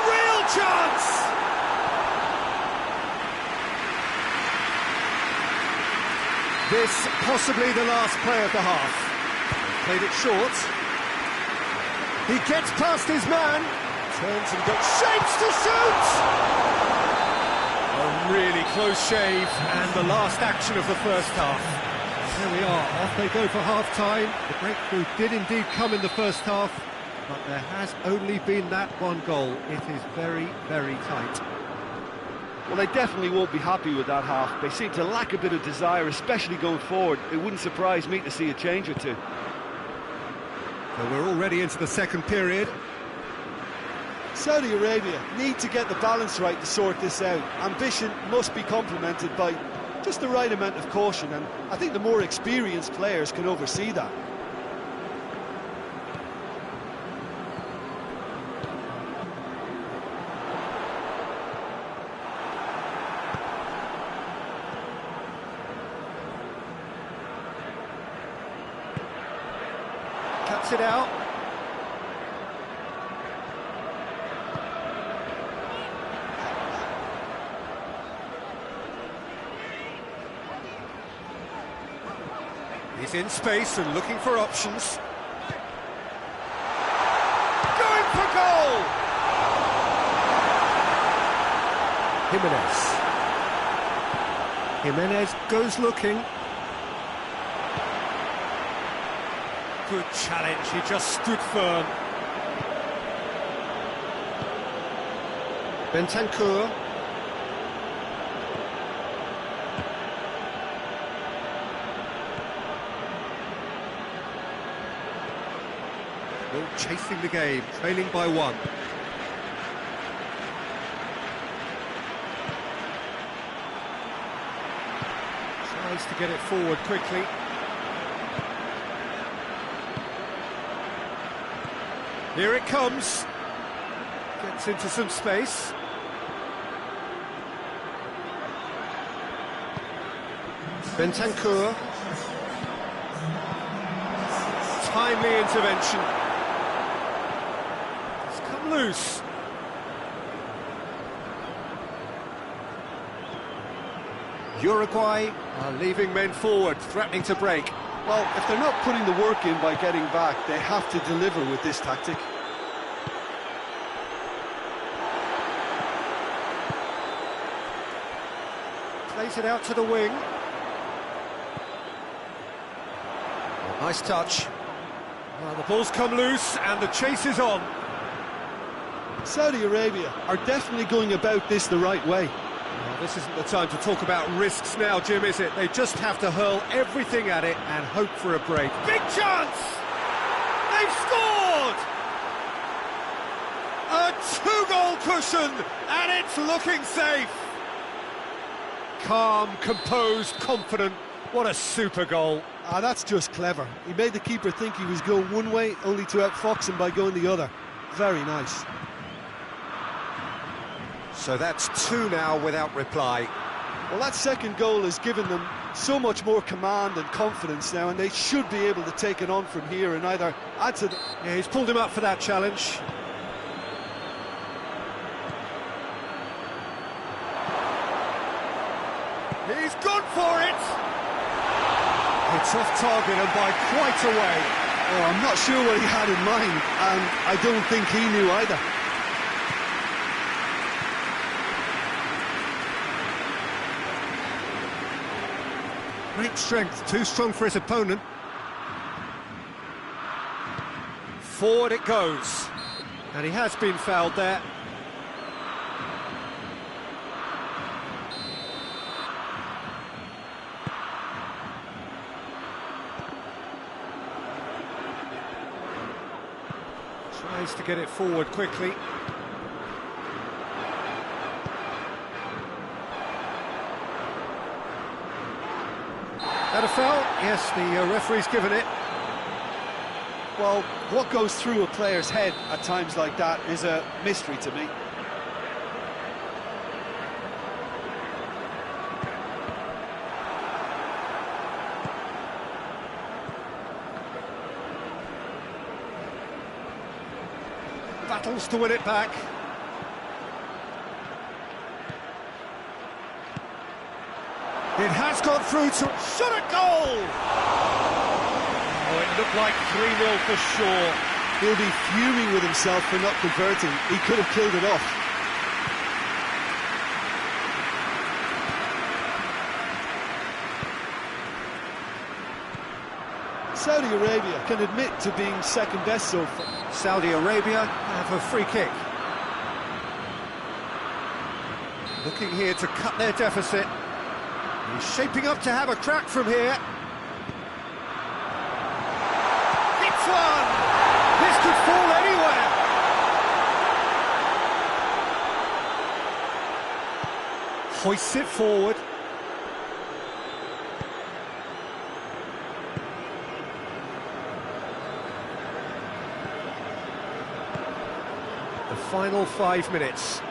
real chance! This possibly the last play of the half. Played it short. He gets past his man. Turns and goes, shapes to shoot! A really close shave, and the last action of the first half. There we are, off they go for half-time. The breakthrough did indeed come in the first half, but there has only been that one goal. It is very, very tight. Well, they definitely won't be happy with that half. They seem to lack a bit of desire, especially going forward. It wouldn't surprise me to see a change or two. So we're already into the second period. Saudi Arabia need to get the balance right to sort this out. Ambition must be complemented by just the right amount of caution, and I think the more experienced players can oversee that. Cuts it out. He's in space and looking for options. Going for goal! Jimenez goes looking. Good challenge, he just stood firm. Bentancur. Still chasing the game, trailing by one. Tries to get it forward quickly. Here it comes. Gets into some space. Bentancur. Timely intervention. It's come loose. Uruguay are leaving men forward, threatening to break. Well, if they're not putting the work in by getting back, they have to deliver with this tactic. Plays it out to the wing. Nice touch. Well, the ball's come loose and the chase is on. Saudi Arabia are definitely going about this the right way. Well, this isn't the time to talk about risks now, Jim, is it? They just have to hurl everything at it and hope for a break. Big chance! They've scored! Two-goal cushion, and it's looking safe. Calm, composed, confident. What a super goal. That's just clever. He made the keeper think he was going one way, only to outfox him by going the other. Very nice. So that's two now without reply. Well, that second goal has given them so much more command and confidence now, and they should be able to take it on from here and either add to the... Yeah, he's pulled him up for that challenge. He's gone for it! It's off target and by quite a way. Oh, I'm not sure what he had in mind, and I don't think he knew either. Great strength, too strong for his opponent. Forward it goes. And he has been fouled there. Tries to get it forward quickly. That a foul? Yes, the referee's given it. Well, what goes through a player's head at times like that is a mystery to me. Battles to win it back. It has gone through to... Shot at goal! Oh, it looked like 3-0 for sure. He'll be fuming with himself for not converting. He could have killed it off. Saudi Arabia can admit to being second best so far. Saudi Arabia have a free kick. Looking here to cut their deficit. He's shaping up to have a crack from here. It's one! This could fall anywhere! Hoists it forward. The final 5 minutes.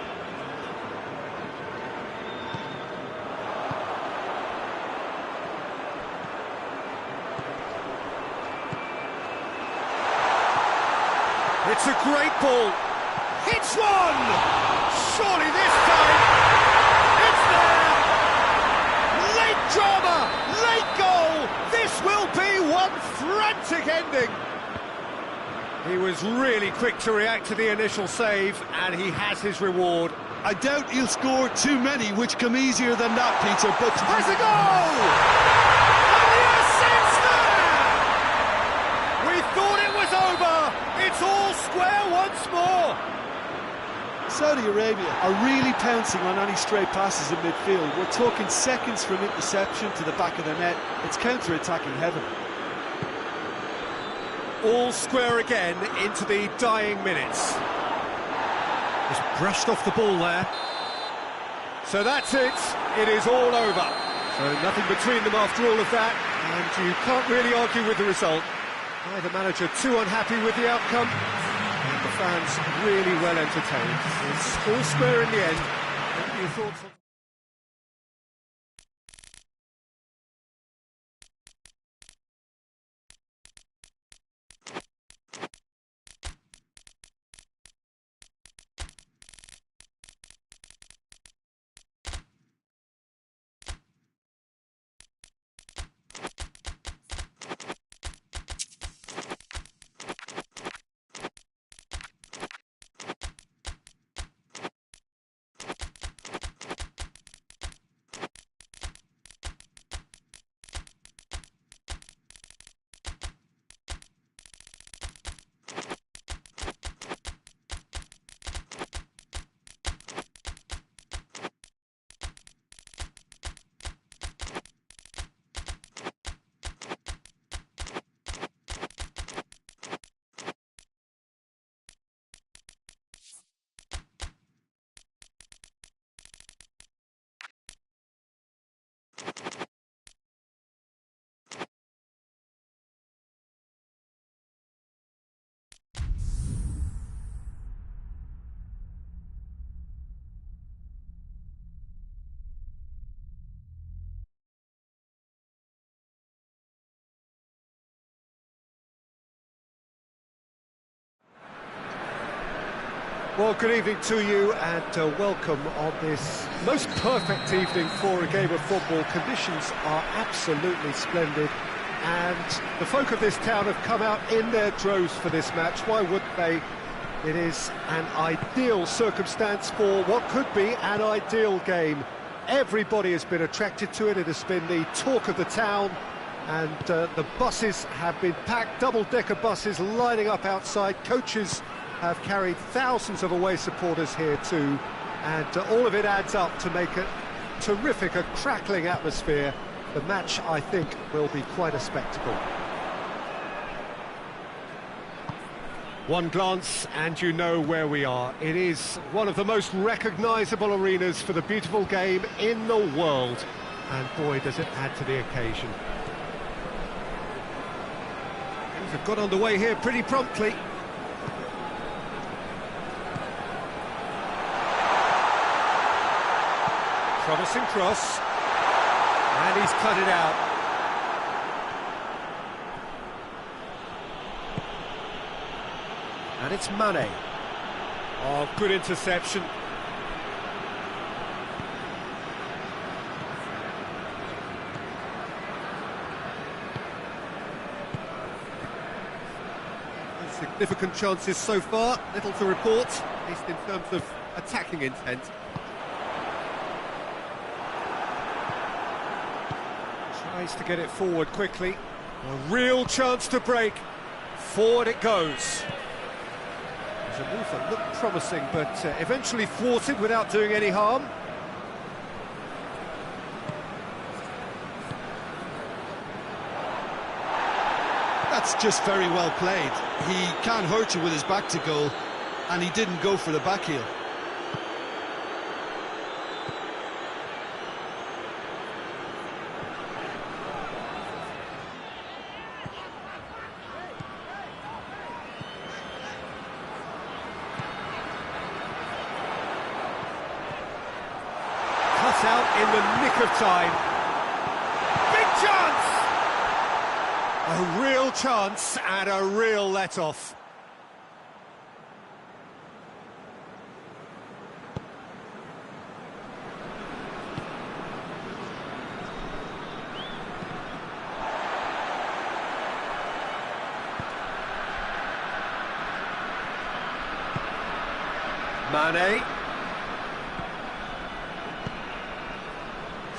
It's a great ball. Hits one! Surely this time, it's there! Late drama, late goal! This will be one frantic ending! He was really quick to react to the initial save, and he has his reward. I doubt he'll score too many, which come easier than that, Peter, but... Has a goal! And yes, it's there! We thought it was over! It's all square once more! Saudi Arabia are really pouncing on any stray passes in midfield. We're talking seconds from interception to the back of the net. It's counter-attacking heaven. All square again into the dying minutes. Just brushed off the ball there. So that's it. It is all over. So nothing between them after all of that, and you can't really argue with the result. Neither manager too unhappy with the outcome, and the fans really well entertained. It's all square in the end. What are your thoughts on... Well, good evening to you and welcome on this most perfect evening for a game of football. Conditions are absolutely splendid and the folk of this town have come out in their droves for this match. Why wouldn't they? It is an ideal circumstance for what could be an ideal game. Everybody has been attracted to it. It has been the talk of the town, and the buses have been packed, double-decker buses lining up outside. Coaches have carried thousands of away supporters here too, and all of it adds up to make a terrific, a crackling atmosphere. The match, I think, will be quite a spectacle. One glance and you know where we are. It is one of the most recognisable arenas for the beautiful game in the world. And boy, does it add to the occasion. Things have got underway here pretty promptly. Promising cross. And he's cut it out. And it's Mane. Oh, good interception. Significant chances so far, little to report, at least in terms of attacking intent. Tries to get it forward quickly. A real chance to break. Forward it goes. A move that looked promising, but eventually thwarted without doing any harm. That's just very well played. He can't hurt you with his back to goal, and he didn't go for the back heel. Out in the nick of time. Big chance! A real chance and a real let-off. Mane.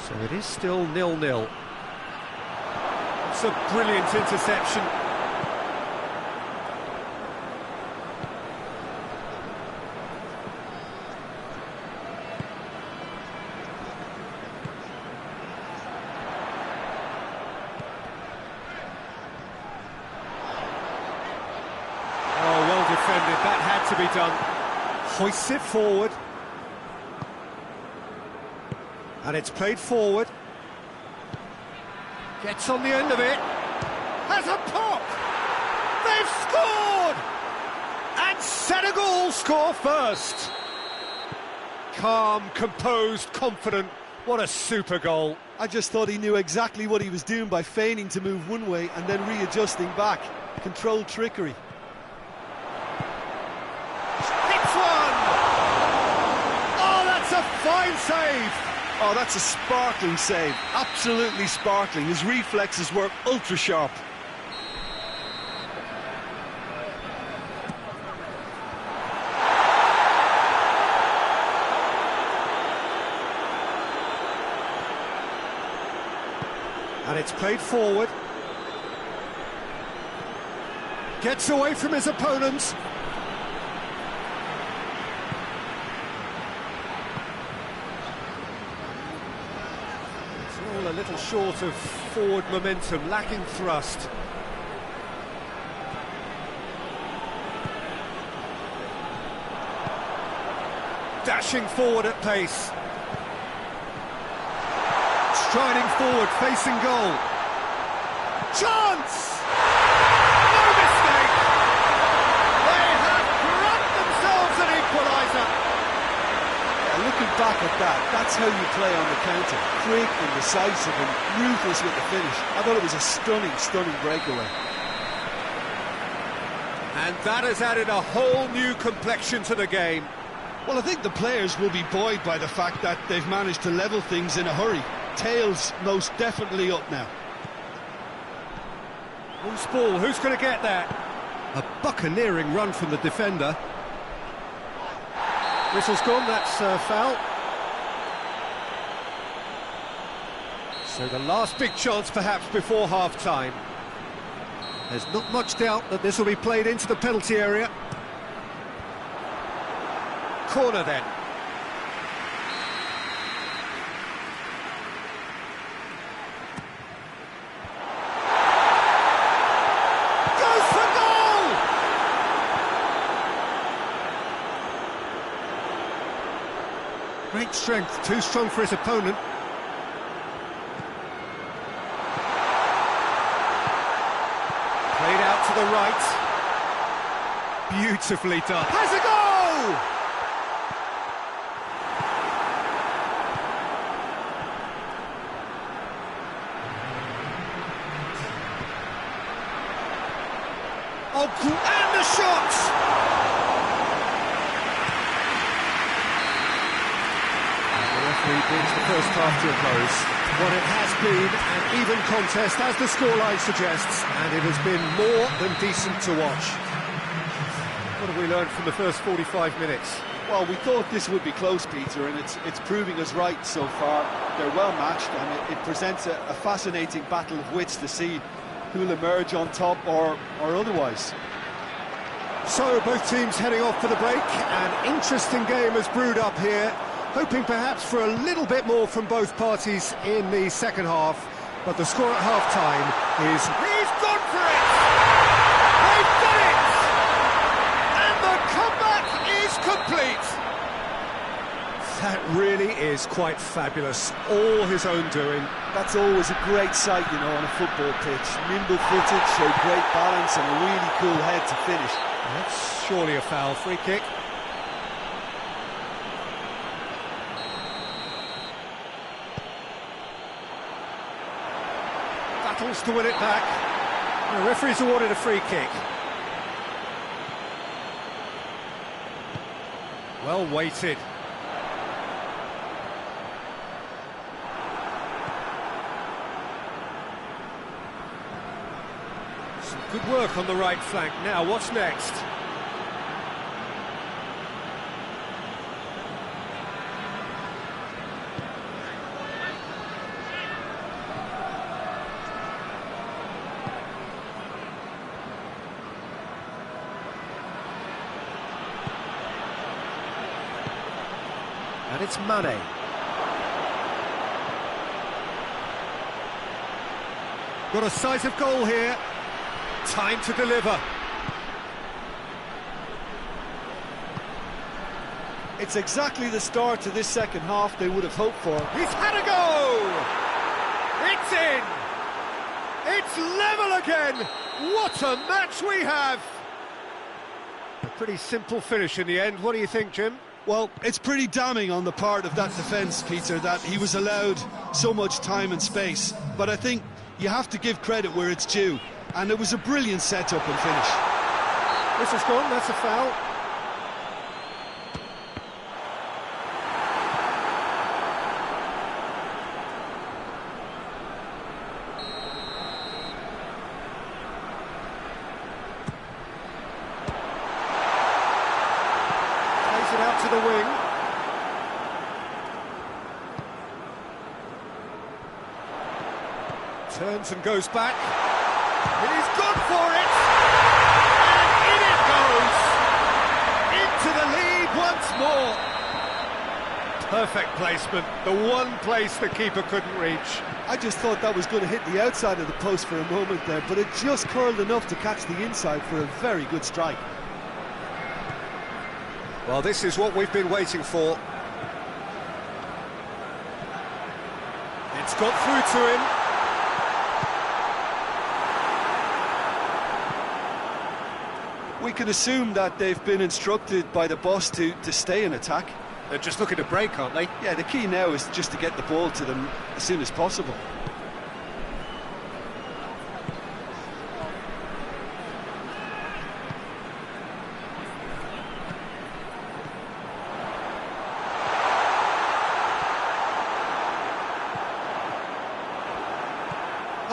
So it is still 0-0. It's a brilliant interception. Oh, well defended. That had to be done. Hoists it forward. And it's played forward. Gets on the end of it. Has a pop! They've scored! And Senegal score first. Calm, composed, confident. What a super goal. I just thought he knew exactly what he was doing by feigning to move one way and then readjusting back. Controlled trickery. Hits one! Oh, that's a fine save! Oh, that's a sparkling save. Absolutely sparkling. His reflexes were ultra sharp. And it's played forward. Gets away from his opponents. A little short of forward momentum, lacking thrust. Dashing forward at pace. Striding forward, facing goal. Chance! No mistake! They have grabbed themselves an equaliser. Looking back at that, that's how you play on the counter. Quick and decisive and ruthless with the finish. I thought it was a stunning, stunning breakaway. And that has added a whole new complexion to the game. Well, I think the players will be buoyed by the fact that they've managed to level things in a hurry. Tails most definitely up now. Loose ball, who's going to get that? A buccaneering run from the defender. Whistle's gone, that's foul. So the last big chance perhaps before half-time. There's not much doubt that this will be played into the penalty area. Corner then. Goes for goal! Great strength, too strong for his opponent. Played out to the right. Beautifully done. Has a goal! Oh, and the shot! And the referee brings the first half to a close. What it has been an even contest, as the scoreline suggests, and it has been more than decent to watch. What have we learned from the first 45 minutes? Well, we thought this would be close, Peter, and it's proving us right so far. They're well matched, and it presents a fascinating battle of wits to see who'll emerge on top or otherwise. So both teams heading off for the break. An interesting game has brewed up here, hoping perhaps for a little bit more from both parties in the second half, but the score at half-time is... He's gone for it! They've done it! And the comeback is complete! That really is quite fabulous, all his own doing. That's always a great sight, you know, on a football pitch. Nimble-footed, showed great balance and a really cool head to finish. That's surely a foul. Free kick. Battles to win it back. The referee's awarded a free kick. Well weighted. Some good work on the right flank. Now, what's next? And it's Mane. Got a sight of goal here. Time to deliver. It's exactly the start to this second half they would have hoped for. He's had a go! It's in! It's level again! What a match we have! A pretty simple finish in the end. What do you think, Jim? Well, it's pretty damning on the part of that defence, Peter, that he was allowed so much time and space. But I think you have to give credit where it's due. And it was a brilliant set-up and finish. This is gone, that's a foul. Plays it out to the wing. Turns and goes back. And he's gone for it! And in it goes! Into the lead once more! Perfect placement, the one place the keeper couldn't reach. I just thought that was going to hit the outside of the post for a moment there, but it just curled enough to catch the inside for a very good strike. Well, this is what we've been waiting for. It's got through to him. We can assume that they've been instructed by the boss to stay in attack. They're just looking to break, aren't they? Yeah, the key now is just to get the ball to them as soon as possible.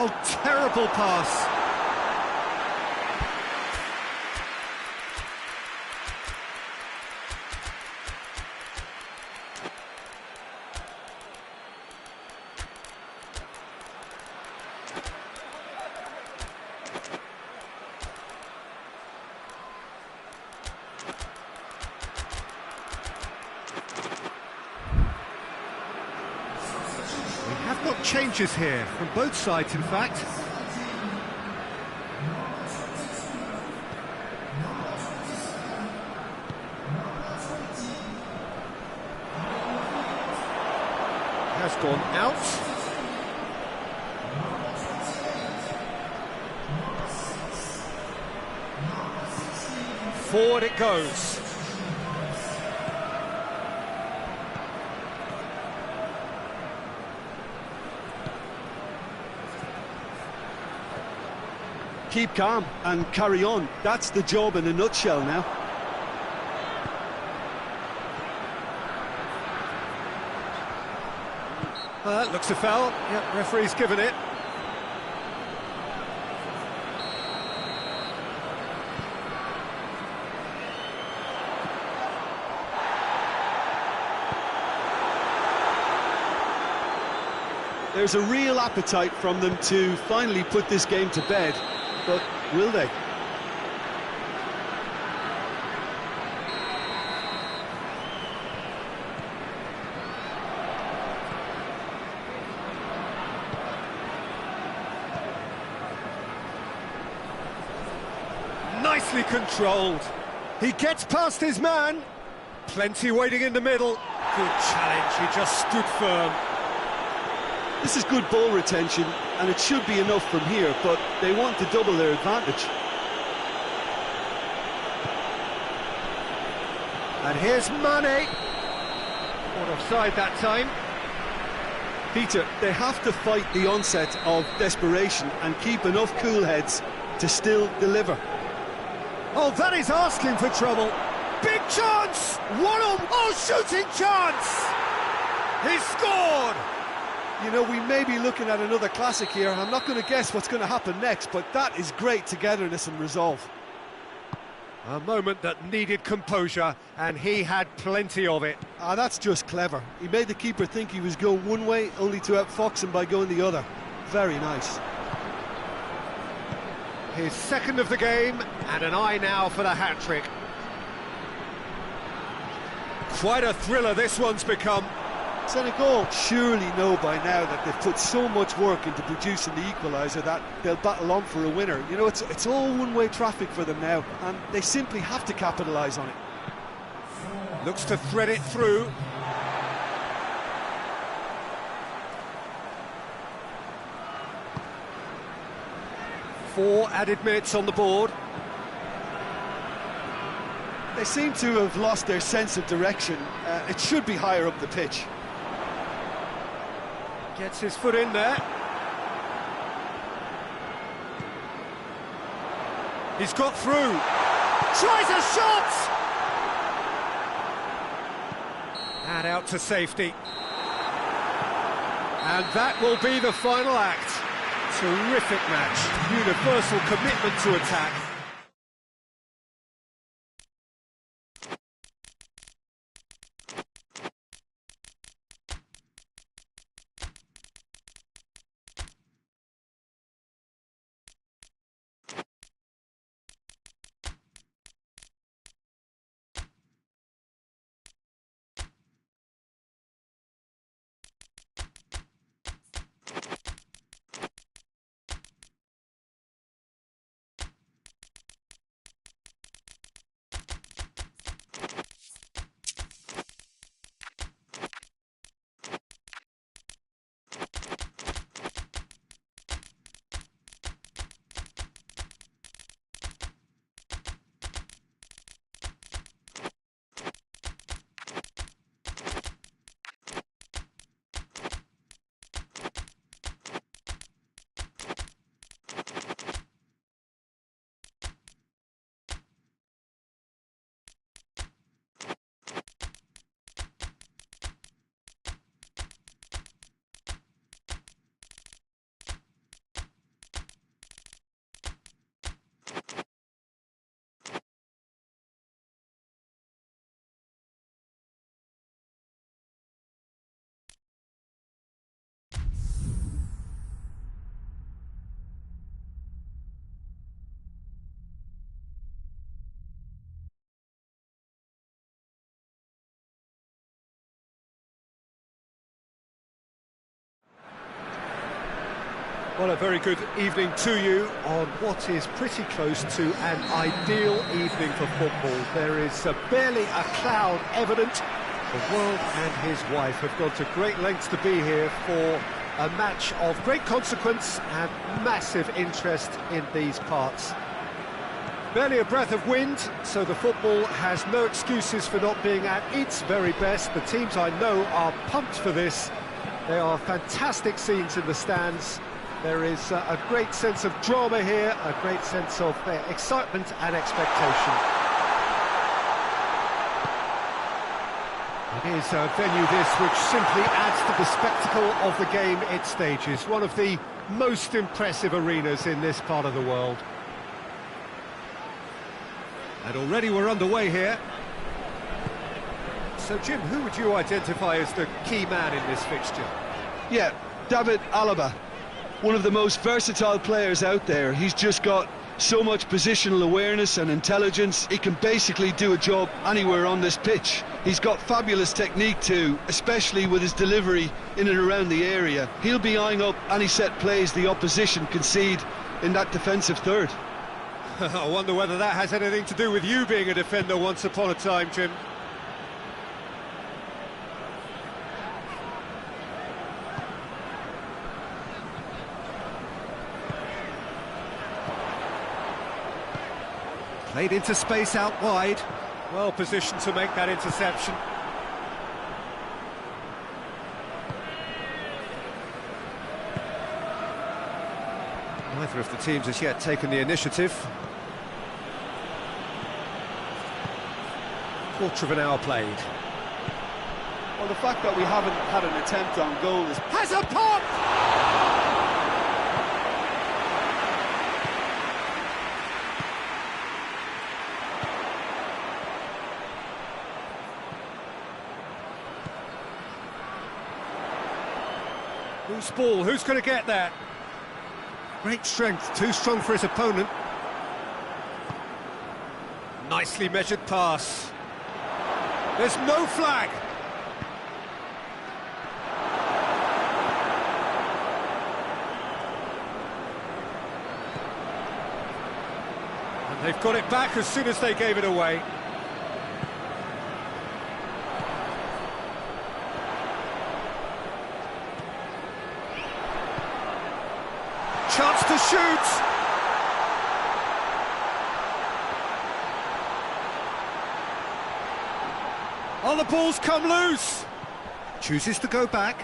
Oh, terrible pass. We have got changes here, from both sides in fact. Has gone out. Forward it goes. Keep calm and carry on. That's the job in a nutshell now. Looks a foul. Yep, referee's given it. There's a real appetite from them to finally put this game to bed, but will they? Nicely controlled. He gets past his man. Plenty waiting in the middle. Good challenge, he just stood firm. This is good ball retention, and it should be enough from here, but they want to double their advantage. And here's Mane. Caught offside that time. Peter, they have to fight the onset of desperation and keep enough cool heads to still deliver. Oh, that is asking for trouble. Big chance! shooting chance! He scored! You know, we may be looking at another classic here. I'm not going to guess what's going to happen next, but that is great togetherness and resolve. A moment that needed composure, and he had plenty of it. That's just clever. He made the keeper think he was going one way, only to outfox him by going the other. Very nice. His second of the game, and an eye now for the hat-trick. Quite a thriller this one's become. Senegal surely know by now that they've put so much work into producing the equaliser that they'll battle on for a winner. You know, it's all one-way traffic for them now, and they simply have to capitalise on it. Looks to thread it through. Four added minutes on the board. They seem to have lost their sense of direction. It should be higher up the pitch. Gets his foot in there. He's got through. Tries a shot! And out to safety. And that will be the final act. Terrific match. Universal commitment to attack. Well, a very good evening to you on what is pretty close to an ideal evening for football. There is barely a cloud evident. The world and his wife have gone to great lengths to be here for a match of great consequence and massive interest in these parts. Barely a breath of wind, so the football has no excuses for not being at its very best. The teams I know are pumped for this. There are fantastic scenes in the stands. There is a great sense of drama here, a great sense of excitement and expectation. It is a venue this which simply adds to the spectacle of the game it stages. One of the most impressive arenas in this part of the world. And already we're underway here. So Jim, who would you identify as the key man in this fixture? Yeah, David Alaba. One of the most versatile players out there. He's just got so much positional awareness and intelligence. He can basically do a job anywhere on this pitch. He's got fabulous technique too, especially with his delivery in and around the area. He'll be eyeing up any set plays the opposition concede in that defensive third. I wonder whether that has anything to do with you being a defender once upon a time, Jim. Played into space out wide. Well positioned to make that interception. Neither of the teams has yet taken the initiative. Quarter of an hour played. Well, the fact that we haven't had an attempt on goal is... Has a pop! Loose ball, who's going to get that? Great strength, too strong for his opponent. Nicely measured pass. There's no flag. And they've got it back as soon as they gave it away. Chance to shoot. Oh, the ball's come loose. Chooses to go back.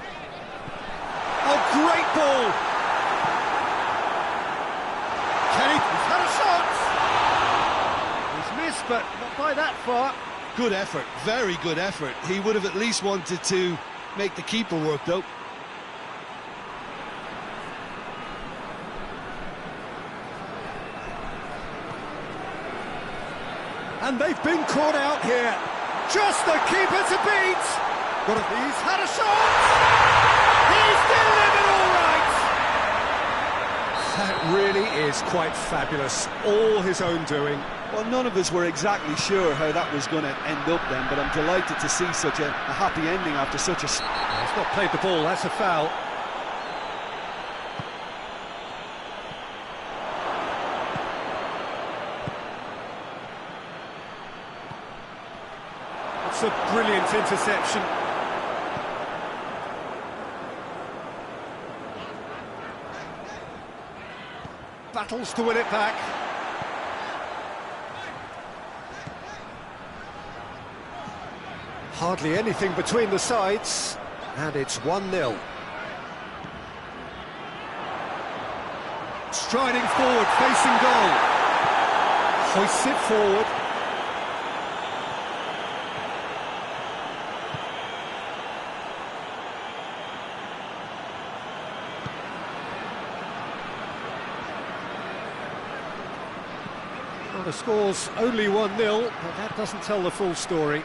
Oh, great ball. Kenny, he's had a shot. He's missed, but not by that far. Good effort, very good effort. He would have at least wanted to make the keeper work though. And they've been caught out here. Just the keeper to beat. He's had a shot. He's delivered all right. That really is quite fabulous. All his own doing. Well, none of us were exactly sure how that was going to end up then, but I'm delighted to see such a happy ending after such a... He's not played the ball, that's a foul. It's a brilliant interception. Battles to win it back. Hardly anything between the sides, and it's 1-0. Striding forward, facing goal. Hoists it forward. Well, the score's only 1-0, but that doesn't tell the full story.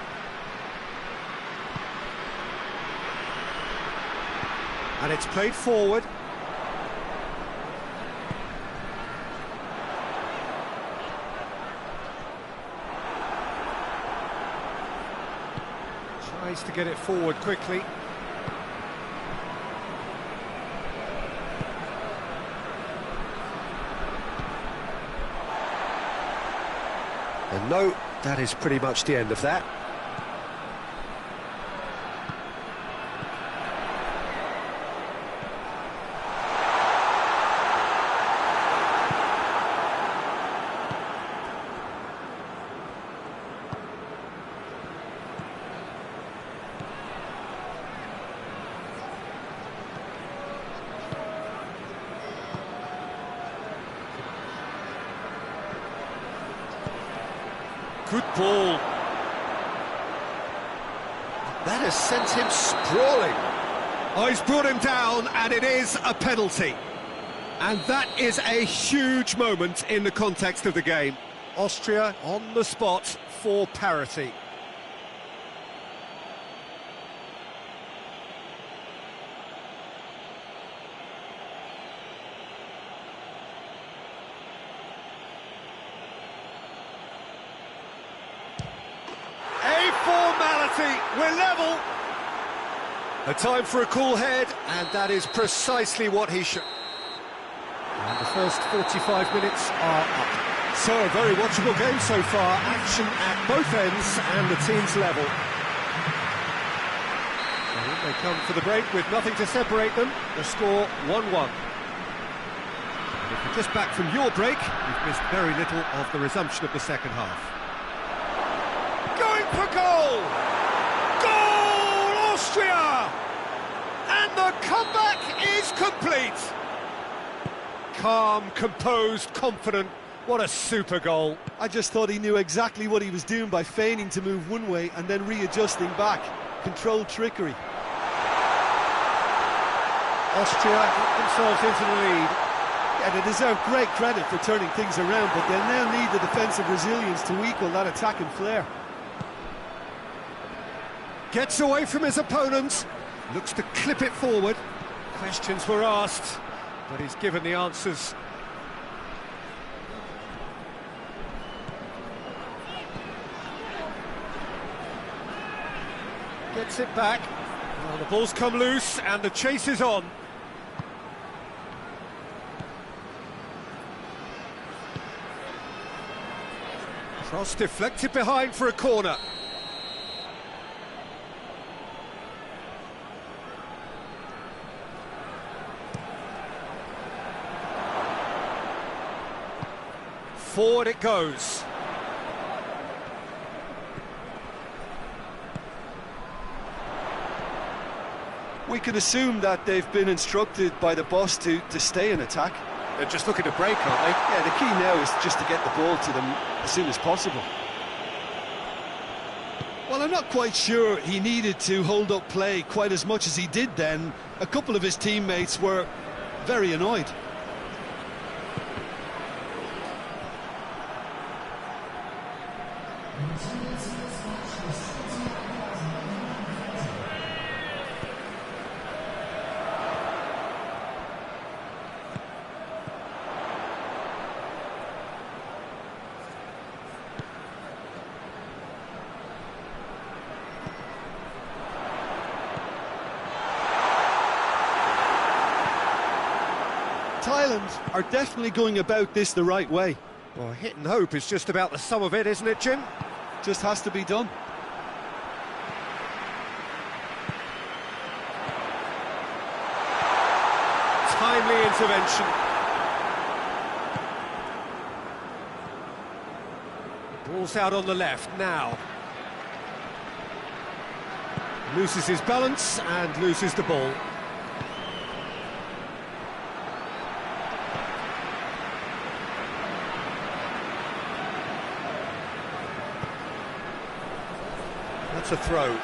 And it's played forward. Tries to get it forward quickly. No, that is pretty much the end of that. Good ball. That has sent him sprawling. Oh, he's brought him down, and it is a penalty. And that is a huge moment in the context of the game. Austria on the spot for parity. We're level. A time for a cool head, and that is precisely what he should. And the first 45 minutes are up. So a very watchable game so far. Action at both ends and the teams level. So they come for the break with nothing to separate them. The score 1-1. And if you're just back from your break, you've missed very little of the resumption of the second half. Going for goal! Austria! And the comeback is complete! Calm, composed, confident. What a super goal. I just thought he knew exactly what he was doing by feigning to move one way and then readjusting back. Controlled trickery. Austria get themselves into the lead. Yeah, they deserve great credit for turning things around, but they'll now need the defensive resilience to equal that attacking flair. Gets away from his opponent, looks to clip it forward. Questions were asked, but he's given the answers. Gets it back. Well, the ball's come loose and the chase is on. Cross deflected behind for a corner. Forward it goes. We can assume that they've been instructed by the boss to stay in attack. They're just looking to break, aren't they? Yeah, the key now is just to get the ball to them as soon as possible. Well, I'm not quite sure he needed to hold up play quite as much as he did then. A couple of his teammates were very annoyed. Thailand are definitely going about this the right way. Well, hit and hope is just about the sum of it, isn't it, Jim? Just has to be done. Timely intervention. Ball's out on the left now. Loses his balance and loses the ball. That's a throw.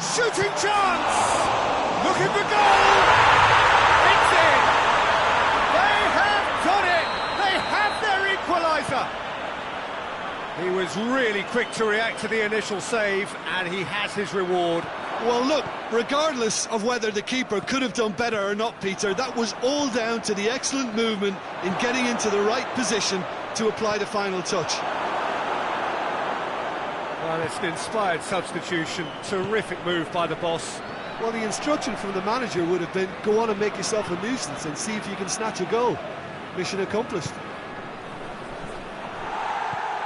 Shooting chance! Looking for goal! It's in! They have done it! They have their equaliser! He was really quick to react to the initial save, and he has his reward. Well, look, regardless of whether the keeper could have done better or not, Peter, that was all down to the excellent movement in getting into the right position to apply the final touch. Well, it's an inspired substitution. Terrific move by the boss. Well, the instruction from the manager would have been, go on and make yourself a nuisance and see if you can snatch a goal. Mission accomplished.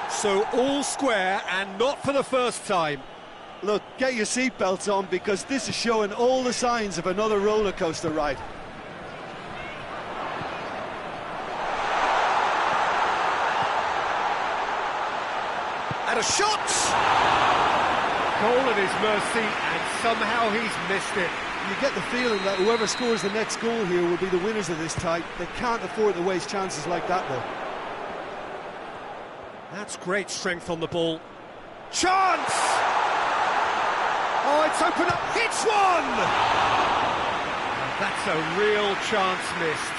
So all square, and not for the first time. Look, get your seatbelts on, because this is showing all the signs of another roller coaster ride. And a shot! Goal at his mercy, and somehow he's missed it. You get the feeling that whoever scores the next goal here will be the winners of this tie. They can't afford to waste chances like that, though. That's great strength on the ball. Chance! Oh, it's open up. Hits one! That's a real chance missed.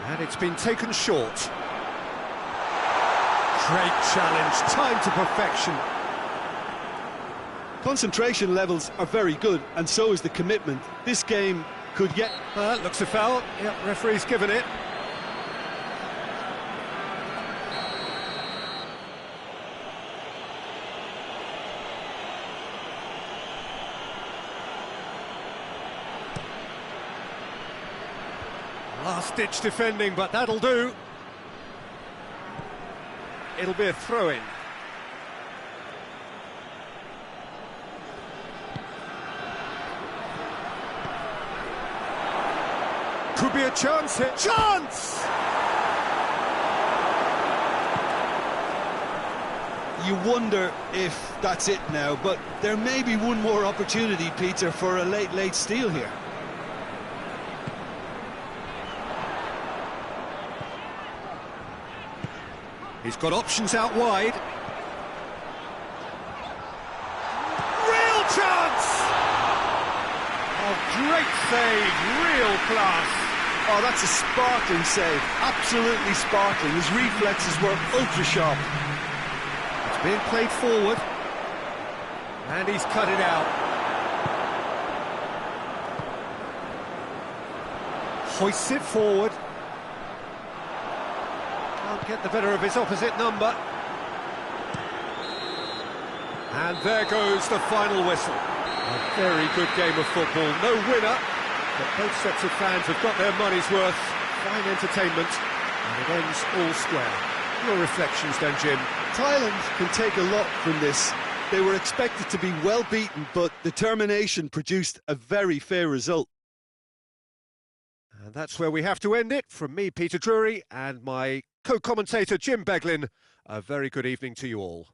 And it's been taken short. Great challenge, time to perfection. Concentration levels are very good, and so is the commitment. This game could yet... Looks a foul. Yep, referee's given it. Last-ditch defending, but that'll do. It'll be a throw-in. Could be a chance here. Chance! You wonder if that's it now, but there may be one more opportunity, Peter, for a late steal here. He's got options out wide. Real chance! Oh, great save, real class. Oh, that's a sparkling save, absolutely sparkling. His reflexes were ultra sharp. It's being played forward, and he's cut it out. Hoists it forward. Can't get the better of his opposite number. And there goes the final whistle. A very good game of football. No winner, but both sets of fans have got their money's worth. Fine entertainment, and it ends all square. Your reflections then, Jim? Thailand can take a lot from this. They were expected to be well beaten, but determination produced a very fair result. And that's where we have to end it. From me, Peter Drury, and my co-commentator, Jim Beglin, a very good evening to you all.